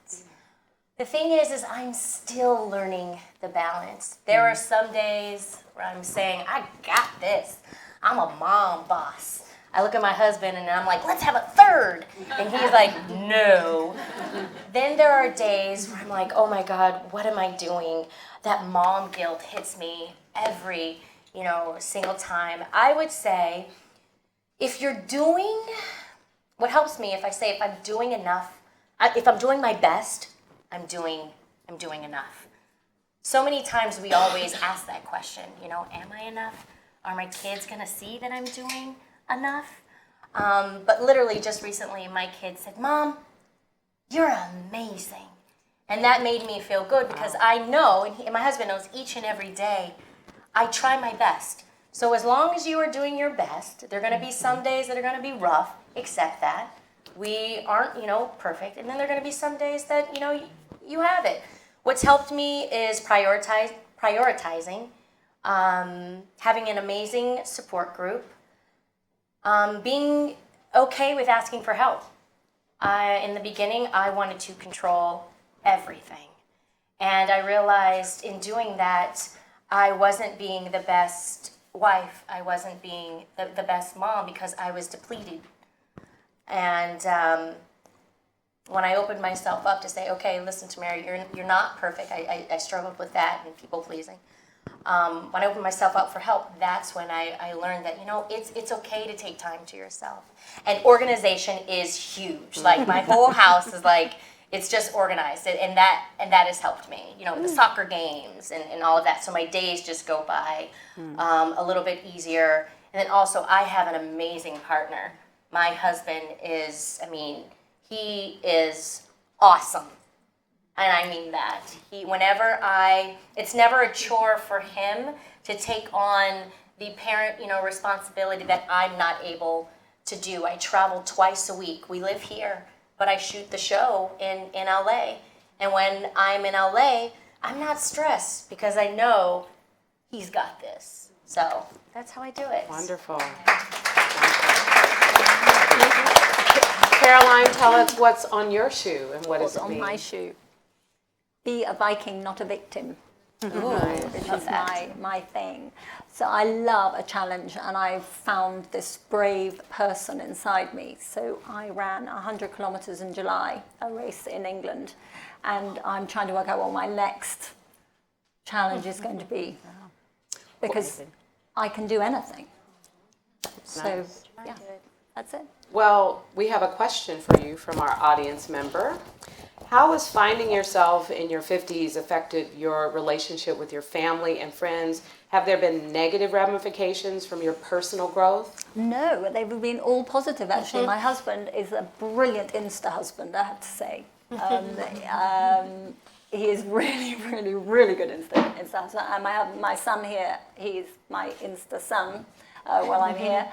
The thing is I'm still learning the balance. There are some days where I'm saying, I got this. I'm a mom boss. I look at my husband and I'm like, let's have a third. And he's like, no. Then there are days where I'm like, oh my God, what am I doing? That mom guilt hits me every, single time. I would say, if you're doing, what helps me if I'm doing enough, if I'm doing my best, I'm doing enough. So many times we always ask that question, am I enough? Are my kids gonna see that I'm doing enough? But literally just recently my kid said, Mom, you're amazing. And that made me feel good because I know, and my husband knows each and every day, I try my best. So as long as you are doing your best, there are going to be some days that are going to be rough, accept that. We aren't, perfect. And then there are going to be some days that, you have it. What's helped me is prioritizing, having an amazing support group, being okay with asking for help. In the beginning, I wanted to control everything. And I realized in doing that, I wasn't being the best wife. I wasn't being the best mom because I was depleted. And when I opened myself up to say, okay, listen, Tamera, you're not perfect. I struggled with that and people pleasing. When I opened myself up for help, that's when I learned that, it's okay to take time to yourself. And organization is huge. Like my whole house is like, it's just organized, and that has helped me, with the soccer games and all of that. So my days just go by a little bit easier. And then also, I have an amazing partner. My husband is, he is awesome. And I mean that. It's never a chore for him to take on the parent, responsibility that I'm not able to do. I travel twice a week. We live here, but I shoot the show in LA. And when I'm in LA, I'm not stressed because I know he's got this. So that's how I do it. Wonderful. Caroline, tell us what's on your shoe and what does What's it mean? on my shoe? Be a Viking, not a victim. Which is my thing. So I love a challenge, and I've found this brave person inside me. So I ran 100 kilometers in July, a race in England, and I'm trying to work out what my next challenge is going to be, because I can do anything. So yeah, that's it. Well, we have a question for you from our audience member. How has finding yourself in your 50s affected your relationship with your family and friends? Have there been negative ramifications from your personal growth? No, they've been all positive, actually. My husband is a brilliant Insta husband, I have to say. he is really, really, really good in stuff. And my son here, he's my Insta son while I'm here.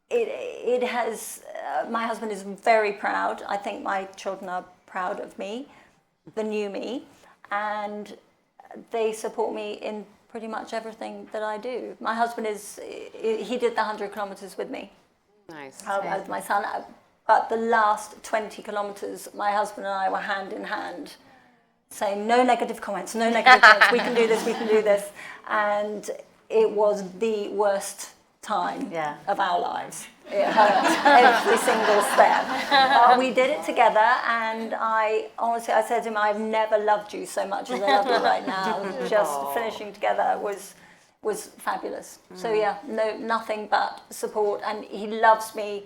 It has, my husband is very proud. I think my children are proud of me, the new me, and they support me in pretty much everything that I do. My husband he did the 100 kilometers with me. Nice. With my son. But the last 20 kilometers, my husband and I were hand in hand, saying no negative comments, no negative comments, we can do this, we can do this. And it was the worst time of our lives. It hurt every single step. But we did it together, and I said to him, I've never loved you so much as I love you right now. Just finishing together was fabulous. So yeah, nothing but support, and he loves me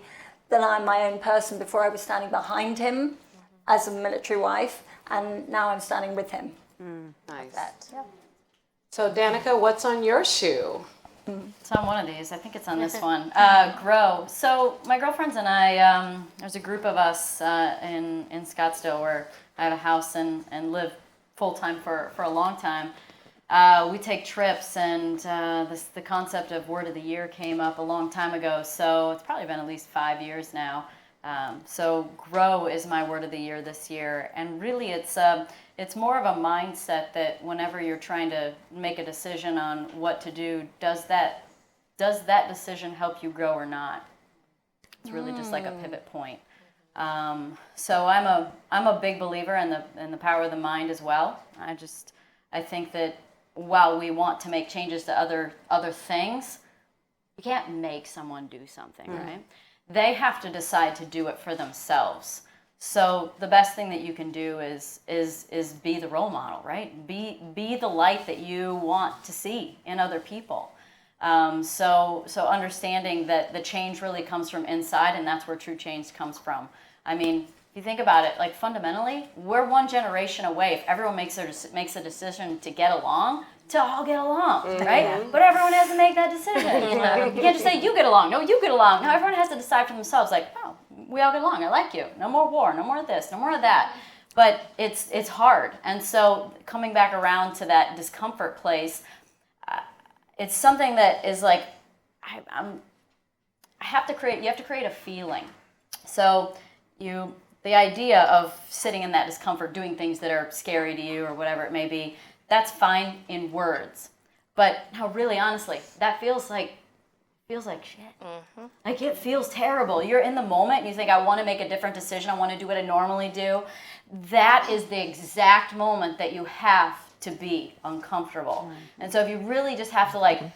that I'm my own person. Before I was standing behind him as a military wife, and now I'm standing with him. Nice. So Danica, what's on your shoe? It's on one of these. I think it's on this one. Grow. So my girlfriends and I, there's a group of us in Scottsdale where I have a house and live full-time for a long time. We take trips, and the concept of word of the year came up a long time ago. So it's probably been at least 5 years now. So grow is my word of the year this year. And really it's more of a mindset that whenever you're trying to make a decision on what to do, does that decision help you grow or not? It's really just like a pivot point. So I'm a big believer in the power of the mind as well. I think that while we want to make changes to other things, you can't make someone do something, right? They have to decide to do it for themselves. So the best thing that you can do is be the role model, right? Be the light that you want to see in other people. So understanding that the change really comes from inside, and that's where true change comes from. I mean, if you think about it, like fundamentally, we're one generation away. If everyone makes a decision to get along, to all get along, right? But everyone has to make that decision. You can't just say you get along. No, you get along. No, everyone has to decide for themselves. Like, oh, we all get along. I like you. No more war. No more of this. No more of that. But it's hard. And so coming back around to that discomfort place, it's something that is like you have to create a feeling. So the idea of sitting in that discomfort, doing things that are scary to you or whatever it may be, that's fine in words. But no, really honestly, that feels like shit. Like it feels terrible. You're in the moment and you think, I want to make a different decision. I want to do what I normally do. That is the exact moment that you have to be uncomfortable. And so if you really just have to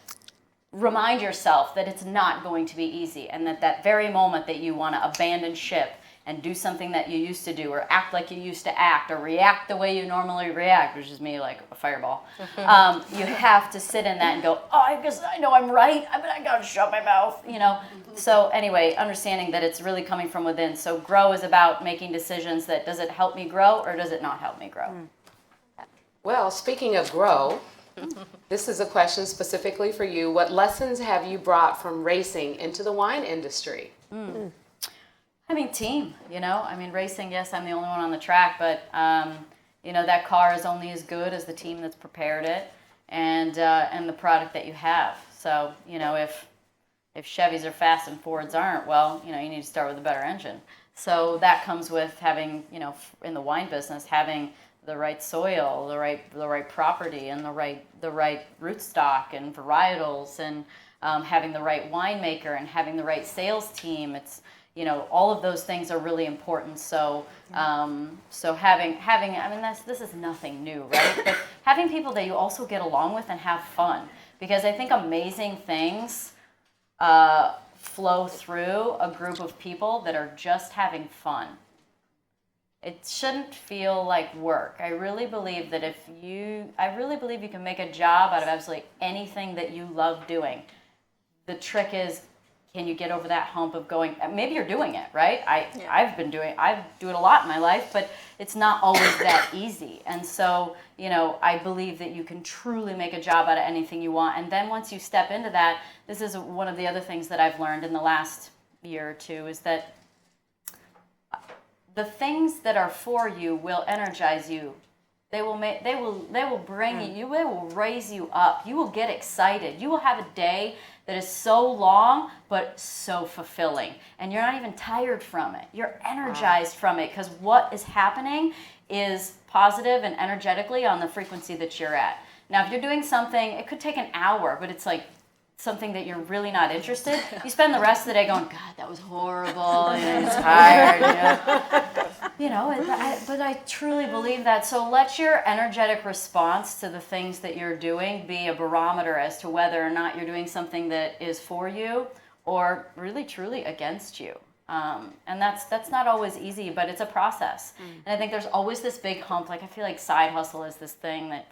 remind yourself that it's not going to be easy, and that very moment that you want to abandon ship and do something that you used to do, or act like you used to act, or react the way you normally react, which is me, like a fireball. You have to sit in that and go, oh, I guess I know I'm right, but I gotta shut my mouth, So anyway, understanding that it's really coming from within. So grow is about making decisions that, does it help me grow or does it not help me grow? Well, speaking of grow, this is a question specifically for you. What lessons have you brought from racing into the wine industry? Team, racing, yes, I'm the only one on the track, but, that car is only as good as the team that's prepared it and the product that you have. So, if Chevys are fast and Fords aren't, well, you need to start with a better engine. So that comes with having, in the wine business, having the right soil, the right property, and the right rootstock and varietals, and having the right winemaker and having the right sales team. It's all of those things are really important. So having this is nothing new, right? But having people that you also get along with and have fun, because I think amazing things flow through a group of people that are just having fun. It shouldn't feel like work. I really believe you can make a job out of absolutely anything that you love doing. The trick is, can you get over that hump of going, maybe you're doing it, right? I do it a lot in my life, but it's not always that easy. And so, I believe that you can truly make a job out of anything you want. And then once you step into that, this is one of the other things that I've learned in the last year or two, is that the things that are for you will energize you. They will bring you, they will raise you up. You will get excited. You will have a day that is so long, but so fulfilling. And you're not even tired from it. You're energized from it, because what is happening is positive and energetically on the frequency that you're at. Now, if you're doing something, it could take an hour, but it's like something that you're really not interested, you spend the rest of the day going, God, that was horrible, you're tired, but I truly believe that. So let your energetic response to the things that you're doing be a barometer as to whether or not you're doing something that is for you or really, truly against you. And that's not always easy, but it's a process. And I think there's always this big hump. Like, I feel like side hustle is this thing that,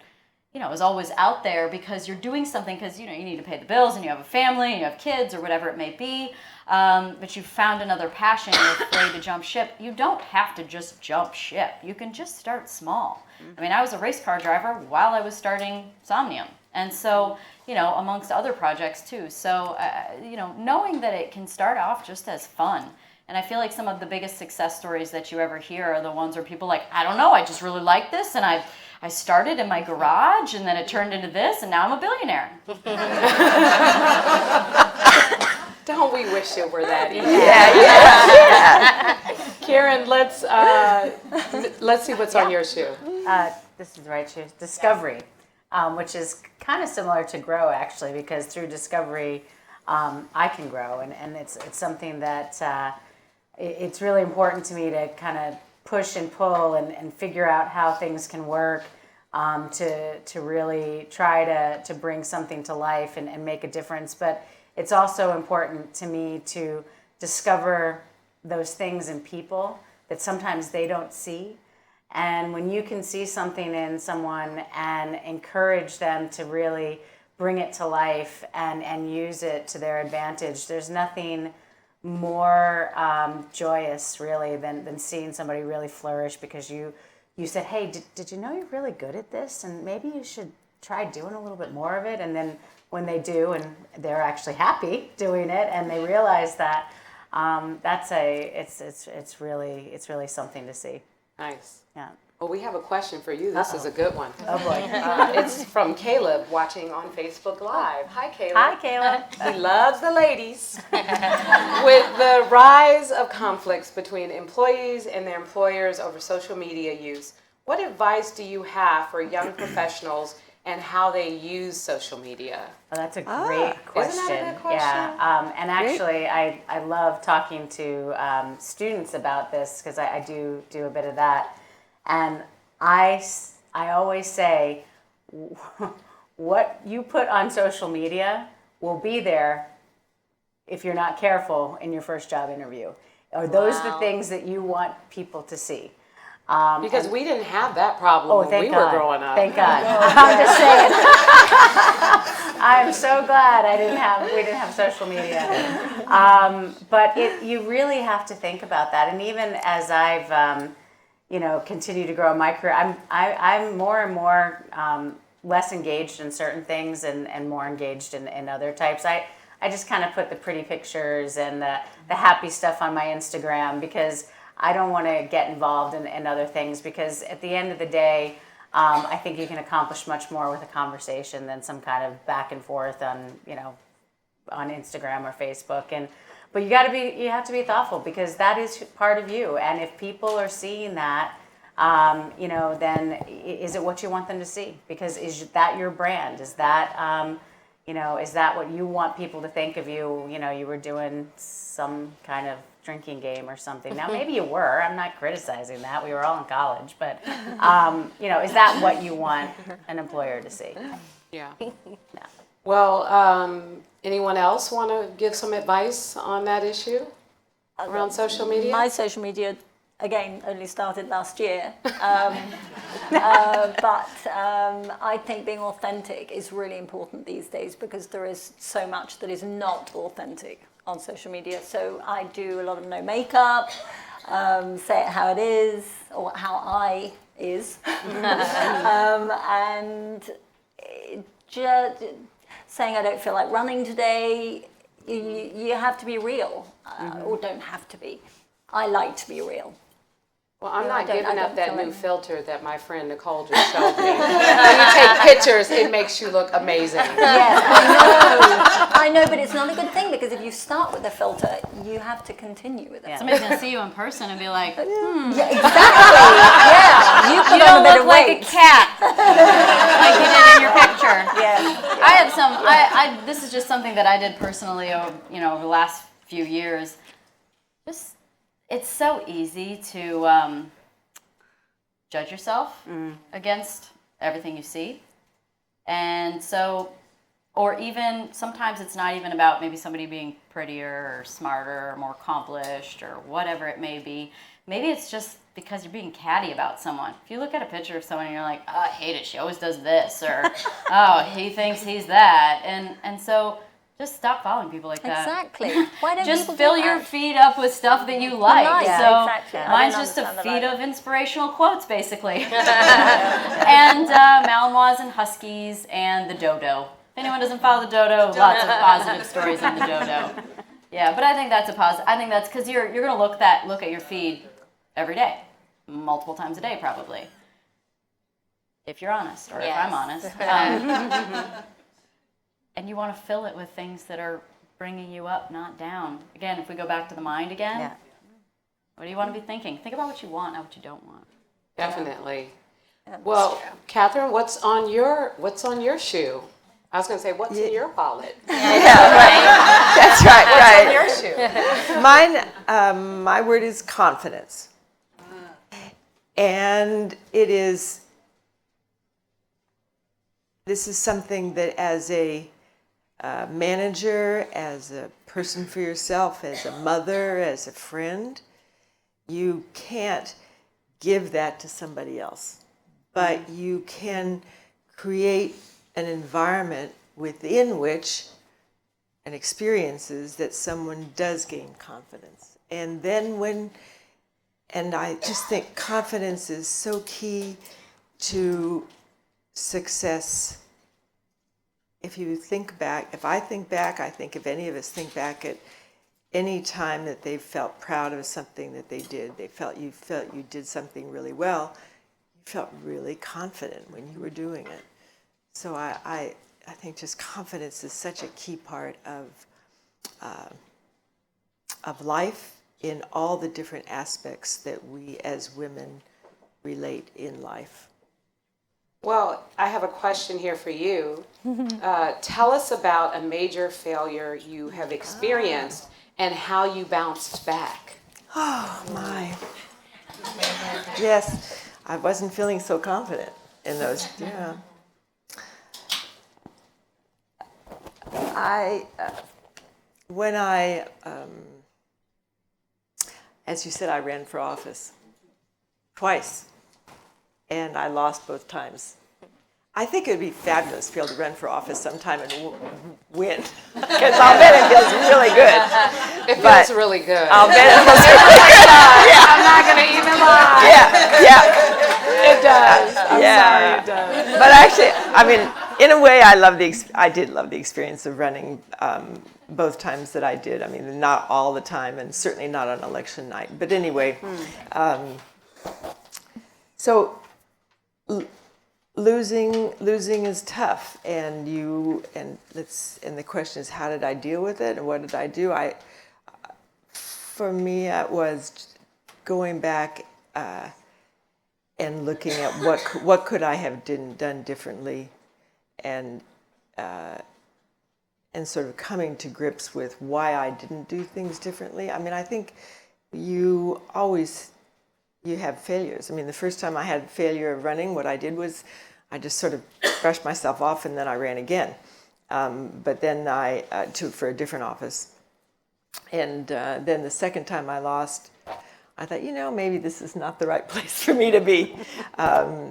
is always out there because you're doing something because, you need to pay the bills and you have a family and you have kids or whatever it may be. But you've found another passion, you're afraid to jump ship. You don't have to just jump ship. You can just start small. I mean, I was a race car driver while I was starting Somnium. And so, amongst other projects too. So, knowing that it can start off just as fun. And I feel like some of the biggest success stories that you ever hear are the ones where people are like, I don't know, I just really like this, and I started in my garage, and then it turned into this, and now I'm a billionaire. Don't we wish it were that easy? Yeah. Kieran, let's see what's on your shoe. This is the right shoe. Discovery, which is kind of similar to grow, actually, because through discovery, I can grow, and it's something that it's really important to me to kind of push and pull and figure out how things can work, to really try to bring something to life and make a difference. But it's also important to me to discover those things in people that sometimes they don't see. And when you can see something in someone and encourage them to really bring it to life and use it to their advantage, there's nothing more joyous, really, than seeing somebody really flourish because you said, hey, did you know you're really good at this? And maybe you should try doing a little bit more of it. And then when they do, and they're actually happy doing it, and they realize that, it's really something to see. Nice. Yeah. Well, we have a question for you. This is a good one. Oh boy. It's from Caleb, watching on Facebook Live. Hi, Caleb. Hi, Caleb. He loves the ladies. With the rise of conflicts between employees and their employers over social media use, what advice do you have for young professionals and how they use social media? Well, that's a great question. Isn't that a good question? Yeah, and actually, I love talking to students about this because I do a bit of that. And I always say, what you put on social media will be there if you're not careful in your first job interview. Are those the things that you want people to see? Because we didn't have that problem when we were growing up. Thank God. I'm just saying. I'm so glad we didn't have social media. But you really have to think about that. And even as I've continue to grow in my career, I'm more and more less engaged in certain things and more engaged in other types. I just kind of put the pretty pictures and the happy stuff on my Instagram because I don't want to get involved in other things, because at the end of the day, I think you can accomplish much more with a conversation than some kind of back and forth on Instagram or Facebook. But you have to be thoughtful, because that is part of you. And if people are seeing that, then is it what you want them to see? Because is that your brand? Is that, is that what you want people to think of you? You were doing some kind of drinking game or something. Now, maybe you were. I'm not criticizing that. We were all in college. But, is that what you want an employer to see? Yeah. No. Well, anyone else want to give some advice on that issue around social media? My social media, again, only started last year. But I think being authentic is really important these days, because there is so much that is not authentic on social media. So I do a lot of no makeup, say it how it is, or how I is. And just saying I don't feel like running today, you have to be real, or don't have to be. I like to be real. Well, I'm Yeah, I not don't- I giving up don't that feel new it. filter that my friend Nicole just showed me. When you take pictures, it makes you look amazing. Yes, I know, but it's not a good thing because if you start with a filter, you have to continue with it. Somebody's gonna see you in person and be like, Yeah, exactly. Yeah, you put you on a don't bit look of like weight. a cat, like you did in your picture. Yeah. I have some. I this is just something that I did personally over over the last few years. Just it's so easy to judge yourself against everything you see, and so, or even sometimes it's not even about maybe somebody being prettier or smarter or more accomplished or whatever it may be. Maybe it's just because you're being catty about someone. If you look at a picture of someone and you're like, oh, I hate it, she always does this, or oh, he thinks he's that, and so just stop following people like that. Exactly. Why don't Just people fill do your that? feed up with stuff that you like. like, So exactly. I mine's don't just a understand the feed like. of inspirational quotes, basically. And Malinois and Huskies and the dodo. If anyone doesn't follow the dodo, lots of positive stories on the dodo. Yeah, but I think that's a positive. I think that's because you're gonna look at your feed every day, multiple times a day probably. If you're honest, or if I'm honest. And you want to fill it with things that are bringing you up, not down. Again, if we go back to the mind again, what do you want to be thinking? Think about what you want, not what you don't want. Definitely. Well, Kathryn, what's on your shoe? I was going to say, what's in your wallet? That's right, right. Your shoe. Mine, my word is confidence. And this is something that as a manager, as a person for yourself, as a mother, as a friend, you can't give that to somebody else. But you can create an environment within which and experiences that someone does gain confidence. And then and I just think confidence is so key to success. If you think back, if I think back, I think if any of us think back at any time that they felt proud of something that they did, you felt you did something really well, you felt really confident when you were doing it. So I think just confidence is such a key part of life in all the different aspects that we as women relate in life. Well, I have a question here for you. Tell us about a major failure you have experienced and how you bounced back. Oh, my. Yes, I wasn't feeling so confident in those. Yeah. When I, as you said, I ran for office twice, and I lost both times. I think it would be fabulous to be able to run for office sometime and win, because I'll bet it feels really good. It feels really good. I'll bet it feels really good. I'm not going to even lie. Yeah. It does. I'm sorry, it does. But actually, I mean, in a way, I did love the experience of running both times that I did. I mean, not all the time, and certainly not on election night. But anyway, so losing is tough, and the question is, how did I deal with it, and what did I do? For me, it was going back and looking at what could I have done differently, and sort of coming to grips with why I didn't do things differently. I mean, I think you have failures. I mean, the first time I had failure of running, what I did was I just sort of brushed myself off, and then I ran again. But then for a different office. And then the second time I lost, I thought, maybe this is not the right place for me to be.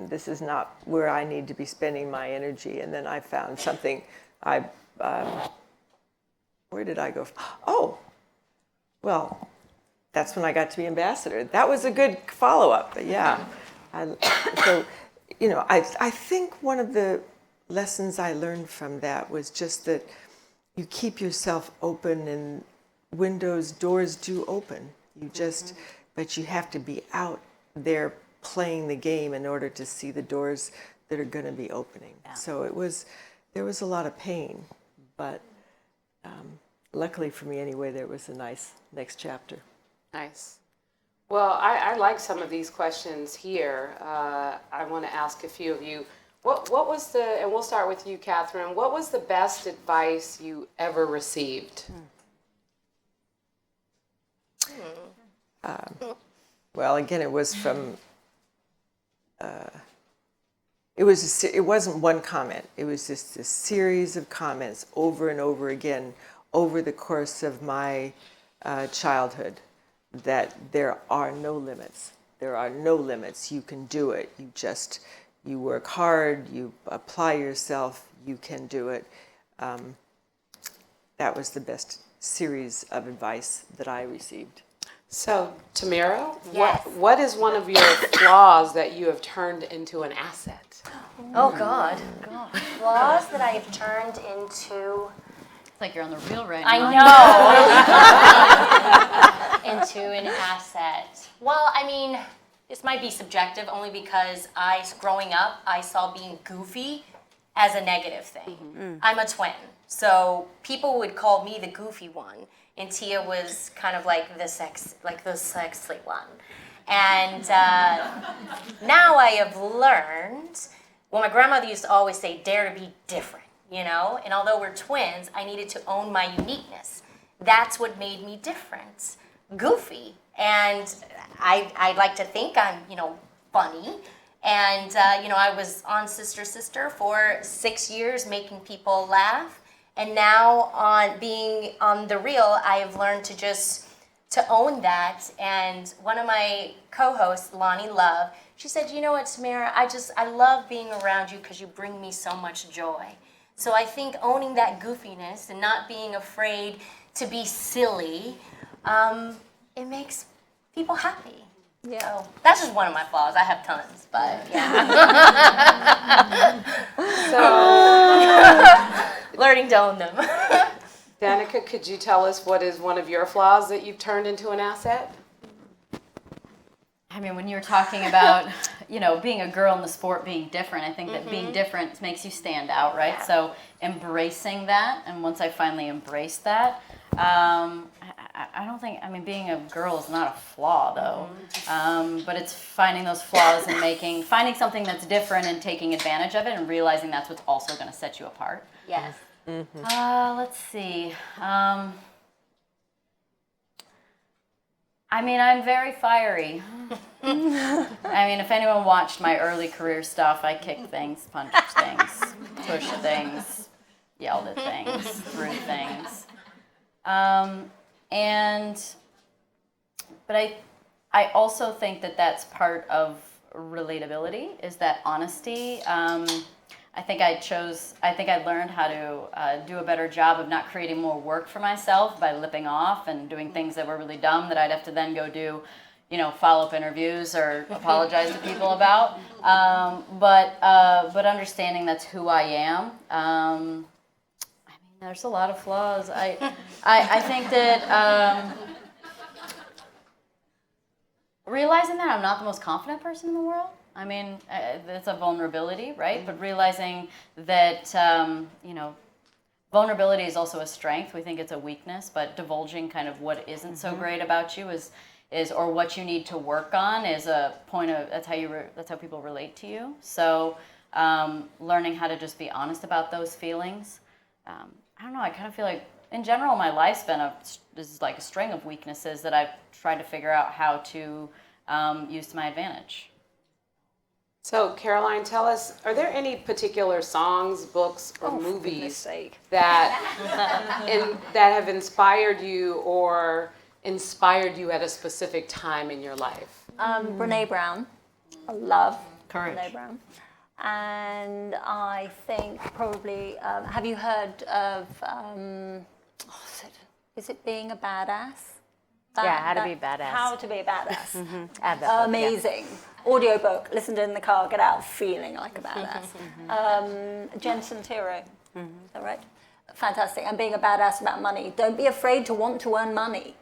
This is not where I need to be spending my energy. And then I found something. Where did I go? Oh, well, that's when I got to be ambassador. That was a good follow-up. But yeah, I think one of the lessons I learned from that was just that you keep yourself open, and doors do open. But you have to be out they're playing the game in order to see the doors that are going to be opening. So there was a lot of pain, but luckily for me anyway, there was a nice next chapter. Nice. Well, I like some of these questions here. I want to ask a few of you. What was and we'll start with you, Kathryn, what was the best advice you ever received? Well, again, it was from, it wasn't one comment. It was just a series of comments over and over again over the course of my childhood, that there are no limits. There are no limits. You can do it. You work hard, you apply yourself, you can do it. That was the best series of advice that I received. So, Tamera, Yes. what is one of your flaws that you have turned into an asset? Oh God. Flaws that I've turned into. It's like you're on the reel right I now. know. Into an asset. Well, I mean, this might be subjective only because growing up, I saw being goofy as a negative thing. I'm a twin, so people would call me the goofy one, and Tia was kind of like the sexy one. And now I have learned. Well, my grandmother used to always say, "Dare to be different," you know. And although we're twins, I needed to own my uniqueness. That's what made me different, goofy. And I like to think I'm, funny. And, I was on Sister Sister for 6 years, making people laugh. And now on being on The Real, I have learned to own that. And one of my co-hosts, Lonnie Love, she said, "You know what, Tamera, I love being around you because you bring me so much joy." So I think owning that goofiness and not being afraid to be silly, it makes people happy. Yeah. So that's just one of my flaws. I have tons, but yeah. So, Learning to own them. Danica, could you tell us what is one of your flaws that you've turned into an asset? I mean, when you're talking about, being a girl in the sport, being different, I think that being different makes you stand out, right? Yeah. So embracing that, and once I finally embraced that, I don't think, being a girl is not a flaw, though. But it's finding those flaws and finding something that's different and taking advantage of it and realizing that's what's also going to set you apart. Yes. Let's see. I'm very fiery. If anyone watched my early career stuff, I kicked things, punched things, pushed things, yelled at things, threw things. But I also think that that's part of relatability, is that honesty. I think I learned how to do a better job of not creating more work for myself by lipping off and doing things that were really dumb that I'd have to then go do, follow-up interviews or apologize to people about. But understanding that's who I am. There's a lot of flaws. I think that realizing that I'm not the most confident person in the world. It's a vulnerability, right? But realizing that, vulnerability is also a strength. We think it's a weakness, but divulging kind of what isn't so great about you is or what you need to work on is a point of, that's how people relate to you. So learning how to just be honest about those feelings. I don't know, I kind of feel like in general my life's been this is like a string of weaknesses that I've tried to figure out how to use to my advantage. So, Caroline, tell us, are there any particular songs, books, or For goodness movies sake. that have inspired you or inspired you at a specific time in your life? Brene Brown. I love Courage. Brene Brown. And I think probably, have you heard of, is it Being a Badass? How to Be a Badass. How to Be a Badass. Add that book, yeah. Amazing. Audiobook, listened in the car, get out feeling like a badass. Jen Sincero, is that right? Fantastic. And Being a Badass about money. Don't be afraid to want to earn money.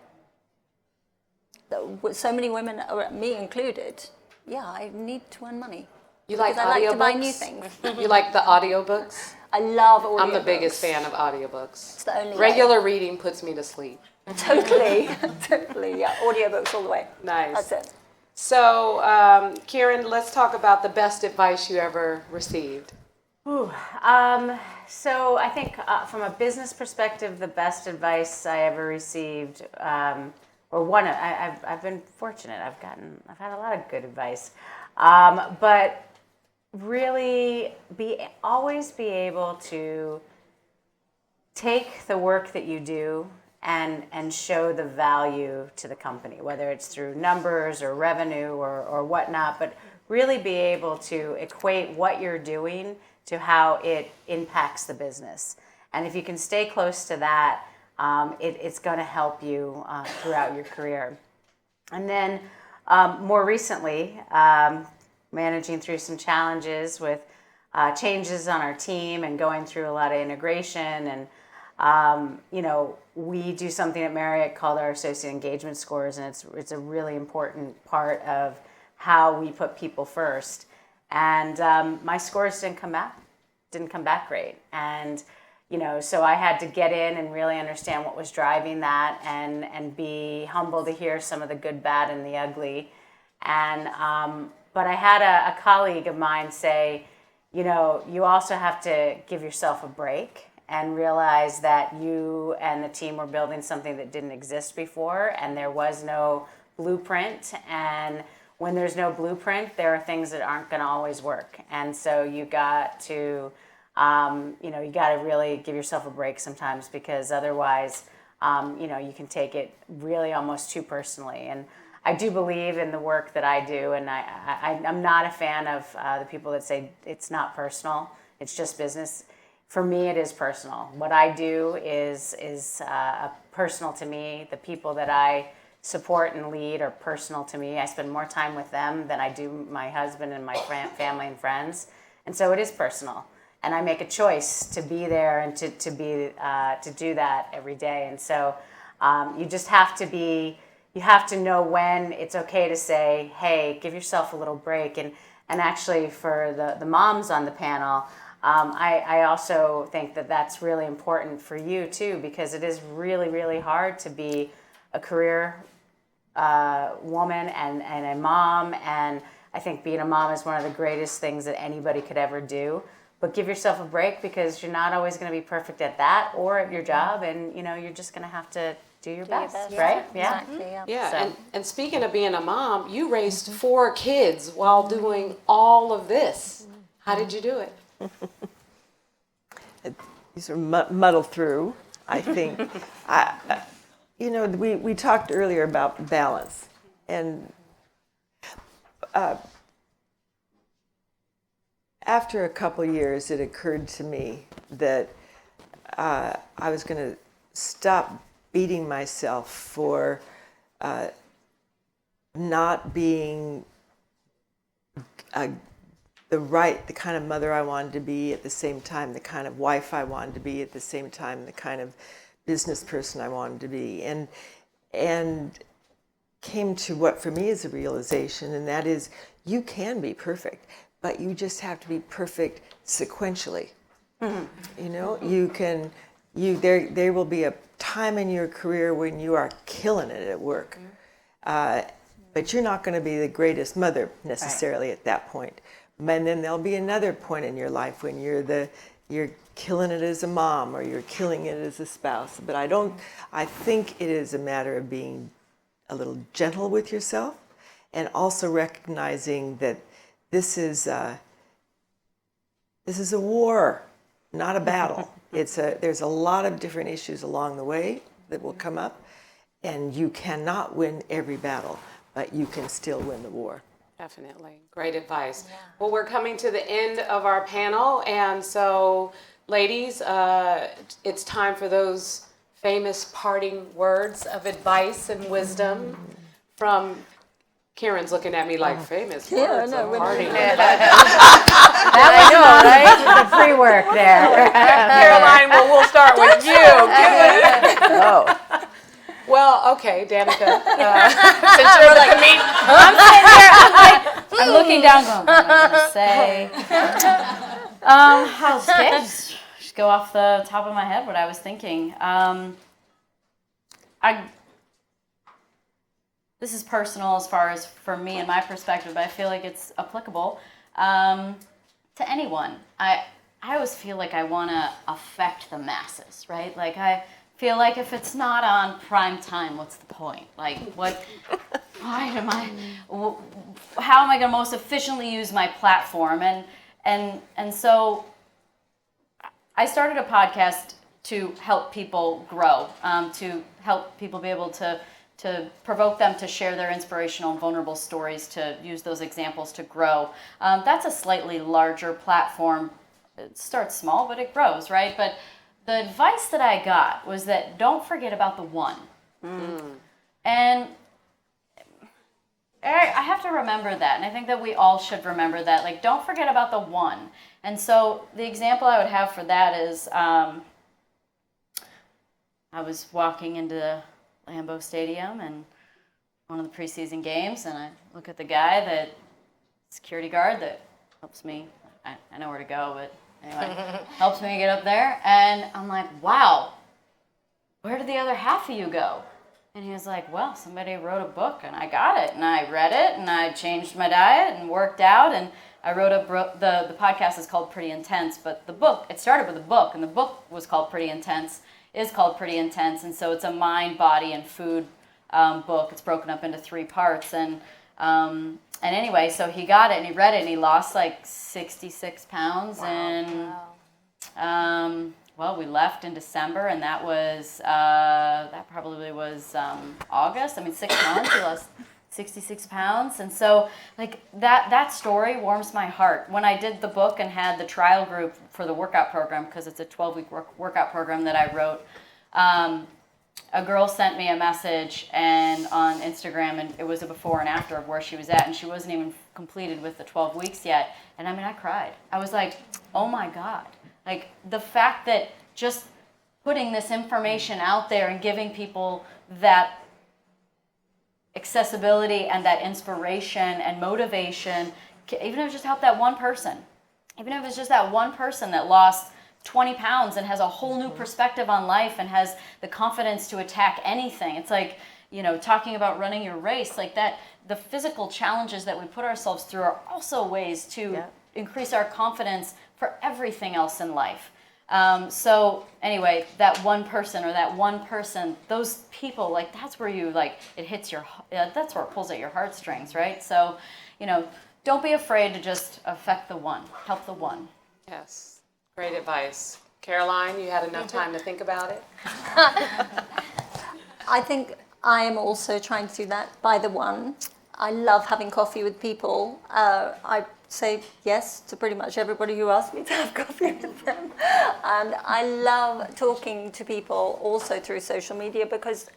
So many women, me included, I need to earn money. You like Because I like to buy new audiobooks? things. You like the audiobooks? I love audiobooks. I'm the biggest fan of audiobooks. It's the only way. Regular reading puts me to sleep. Totally, totally. Yeah, audiobooks all the way. Nice. That's it. So, Kieran, let's talk about the best advice you ever received. So I think from a business perspective, the best advice I ever received, I've been fortunate. I've had a lot of good advice, but really always be able to take the work that you do and show the value to the company, whether it's through numbers or revenue or whatnot, but really be able to equate what you're doing to how it impacts the business. And if you can stay close to that, it's going to help you throughout your career. And then more recently, managing through some challenges with changes on our team and going through a lot of integration. And, we do something at Marriott called our associate engagement scores, and it's a really important part of how we put people first. And my scores didn't come back great. And, so I had to get in and really understand what was driving that and be humble to hear some of the good, bad, and the ugly. And, but I had a colleague of mine say, you also have to give yourself a break and realize that you and the team were building something that didn't exist before, and there was no blueprint. And when there's no blueprint, there are things that aren't going to always work. And so you got to, you got to really give yourself a break sometimes, because otherwise, you can take it really almost too personally. And I do believe in the work that I do, and I'm not a fan of the people that say it's not personal, it's just business. For me, it is personal. What I do is personal to me. The people that I support and lead are personal to me. I spend more time with them than I do my husband and my family and friends, and so it is personal. And I make a choice to be there and to do that every day. And so you just have to be. You have to know when it's okay to say, "Hey, give yourself a little break." And actually, for the moms on the panel, I also think that that's really important for you too, because it is really, really hard to be a career woman and a mom. And I think being a mom is one of the greatest things that anybody could ever do. But give yourself a break, because you're not always going to be perfect at that or at your job, and you're just going to have to do your best, right? Yeah. Exactly, yeah. Yeah, So. and speaking of being a mom, you raised 4 kids while doing all of this. How did you do it? You sort of muddle through, I think. We talked earlier about balance, and after a couple years, it occurred to me that I was going to stop beating myself for not being the kind of mother I wanted to be, at the same time the kind of wife I wanted to be, at the same time the kind of business person I wanted to be, and came to what for me is a realization, and that is you can be perfect, but you just have to be perfect sequentially. Mm-hmm. There will be a time in your career when you are killing it at work, but you're not going to be the greatest mother necessarily at that point. And then there'll be another point in your life when you're killing it as a mom, or you're killing it as a spouse. But I think it is a matter of being a little gentle with yourself, and also recognizing that this is a war, not a battle. There's a lot of different issues along the way that will come up, and you cannot win every battle, but you can still win the war. Definitely. Great advice. Yeah. Well, we're coming to the end of our panel, and so, ladies, it's time for those famous parting words of advice and wisdom from Kieran's looking at me like famous words of parting advice. That was right? The pre-work there. Caroline, we'll start with you. Oh. Well, okay, Danica. Since you're like me, I'm sitting there. I'm like, I'm going, what am I going to say? I'll just go off the top of my head what I was thinking. This is personal as far as for me and my perspective, but I feel like it's applicable to anyone. I always feel like I want to affect the masses, right? Like I feel like if it's not on prime time, what's the point? Like how am I going to most efficiently use my platform? And so I started a podcast to help people grow, to help people be able to provoke them to share their inspirational and vulnerable stories, to use those examples to grow. That's a slightly larger platform. It starts small, but it grows, right? But the advice that I got was that don't forget about the one. And I have to remember that, and I think that we all should remember that. Like, don't forget about the one. And so the example I would have for that is I was walking into the Lambeau Stadium and one of the preseason games, and I look at the guy, security guard that helps me. I know where to go, but anyway, helps me get up there, and I'm like, wow, where did the other half of you go? And he was like, well, somebody wrote a book, and I got it, and I read it, and I changed my diet and worked out, and I wrote the podcast is called Pretty Intense, but the book, it started with a book, and the book was called Pretty Intense, and so it's a mind, body, and food book. It's broken up into 3 parts, and anyway, so he got it, and he read it, and he lost like 66 pounds, and well, we left in December, and that was that probably was August. I mean, 6 months, he lost 66 pounds, and so like that story warms my heart. When I did the book and had the trial group for the workout program, because it's a 12-week workout program that I wrote, a girl sent me a message and on Instagram, and it was a before and after of where she was at, and she wasn't even completed with the 12 weeks yet, and I mean, I cried. I was like, oh my God. Like, the fact that just putting this information out there and giving people that accessibility and that inspiration and motivation, even if it just helped that one person, even if it's just that one person that lost 20 pounds and has a whole new perspective on life and has the confidence to attack anything. It's like, talking about running your race, like that, the physical challenges that we put ourselves through are also ways to increase our confidence for everything else in life. So anyway, that one person, those people, like that's where you it hits that's where it pulls at your heartstrings, right? So, don't be afraid to just affect the one, help the one. Yes, great advice. Caroline, you had enough time to think about it? I think I am also trying to do that by the one. I love having coffee with people. I say yes to pretty much everybody who asks me to have coffee with them. And I love talking to people also through social media, because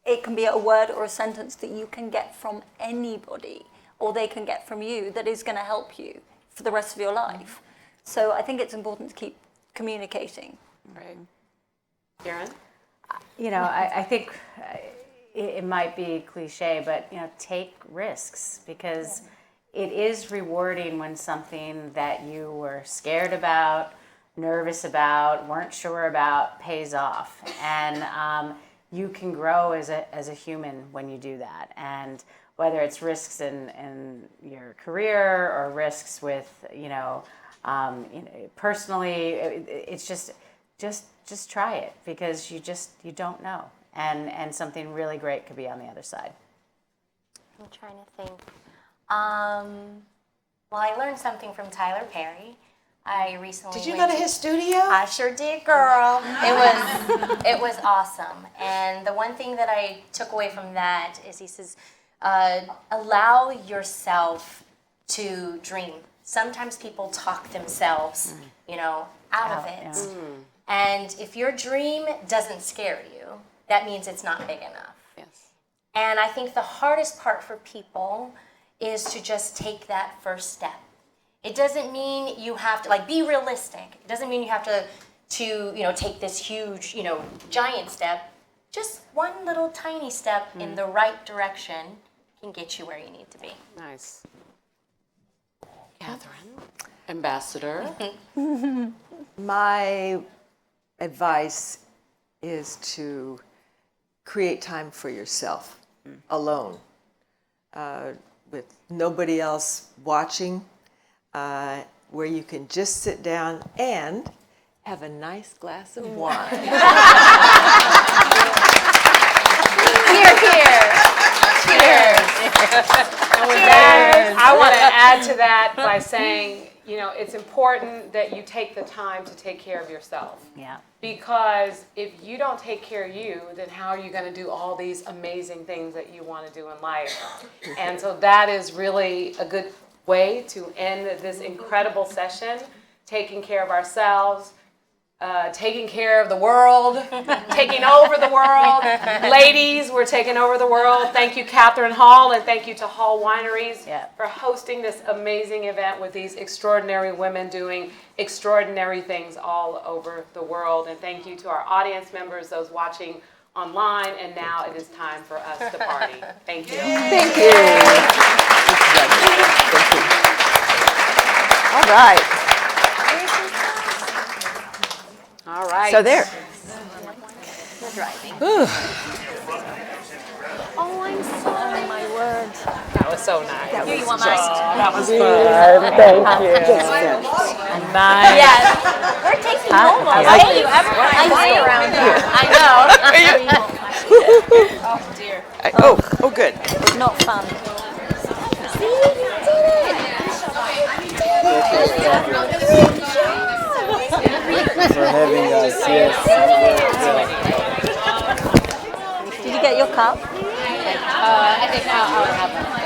it can be a word or a sentence that you can get from anybody, or they can get from you, that is going to help you for the rest of your life. So I think it's important to keep communicating. Right. Kieran? I think it might be cliche, but take risks, because it is rewarding when something that you were scared about, nervous about, weren't sure about pays off, and you can grow as a human when you do that. And whether it's risks in your career or risks with personally, it's just try it, because you don't know, and something really great could be on the other side. I'm trying to think. Well, I learned something from Tyler Perry. I recently Did you go to his studio? I sure did, girl. It was awesome. And the one thing that I took away from that is he says, allow yourself to dream. Sometimes people talk themselves, out of it. Yeah. And if your dream doesn't scare you, that means it's not big enough. Yes. And I think the hardest part for people is to just take that first step. It doesn't mean you have to be realistic. It doesn't mean you have to take this huge, giant step. Just one little tiny step in the right direction can get you where you need to be. Nice. Kathryn, Ambassador. My advice is to create time for yourself alone, with nobody else watching, where you can just sit down and have a nice glass of wine. Here, here. Cheers. And with that, I want to add to that by saying, you know, it's important that you take the time to take care of yourself. Yeah. Because if you don't take care of you, then how are you going to do all these amazing things that you want to do in life? And so that is really a good way to end this incredible session, taking care of ourselves, taking care of the world, taking over the world. Ladies, we're taking over the world. Thank you, Kathryn Hall, and thank you to Hall Wineries for hosting this amazing event with these extraordinary women doing extraordinary things all over the world. And thank you to our audience members, those watching online. And now it is time for us to party. Thank you. Thank you. All right. All right. So there. We're driving. Oh, I'm sorry, my word. That was so nice. Here, you want mine? That was fun. Thank you. Nice. Yes. We're taking home. I see you every time I see around here. I know. Oh, dear. Oh, good. It's not fun. For having us, yes. Did you get your cup? I think I'll have one.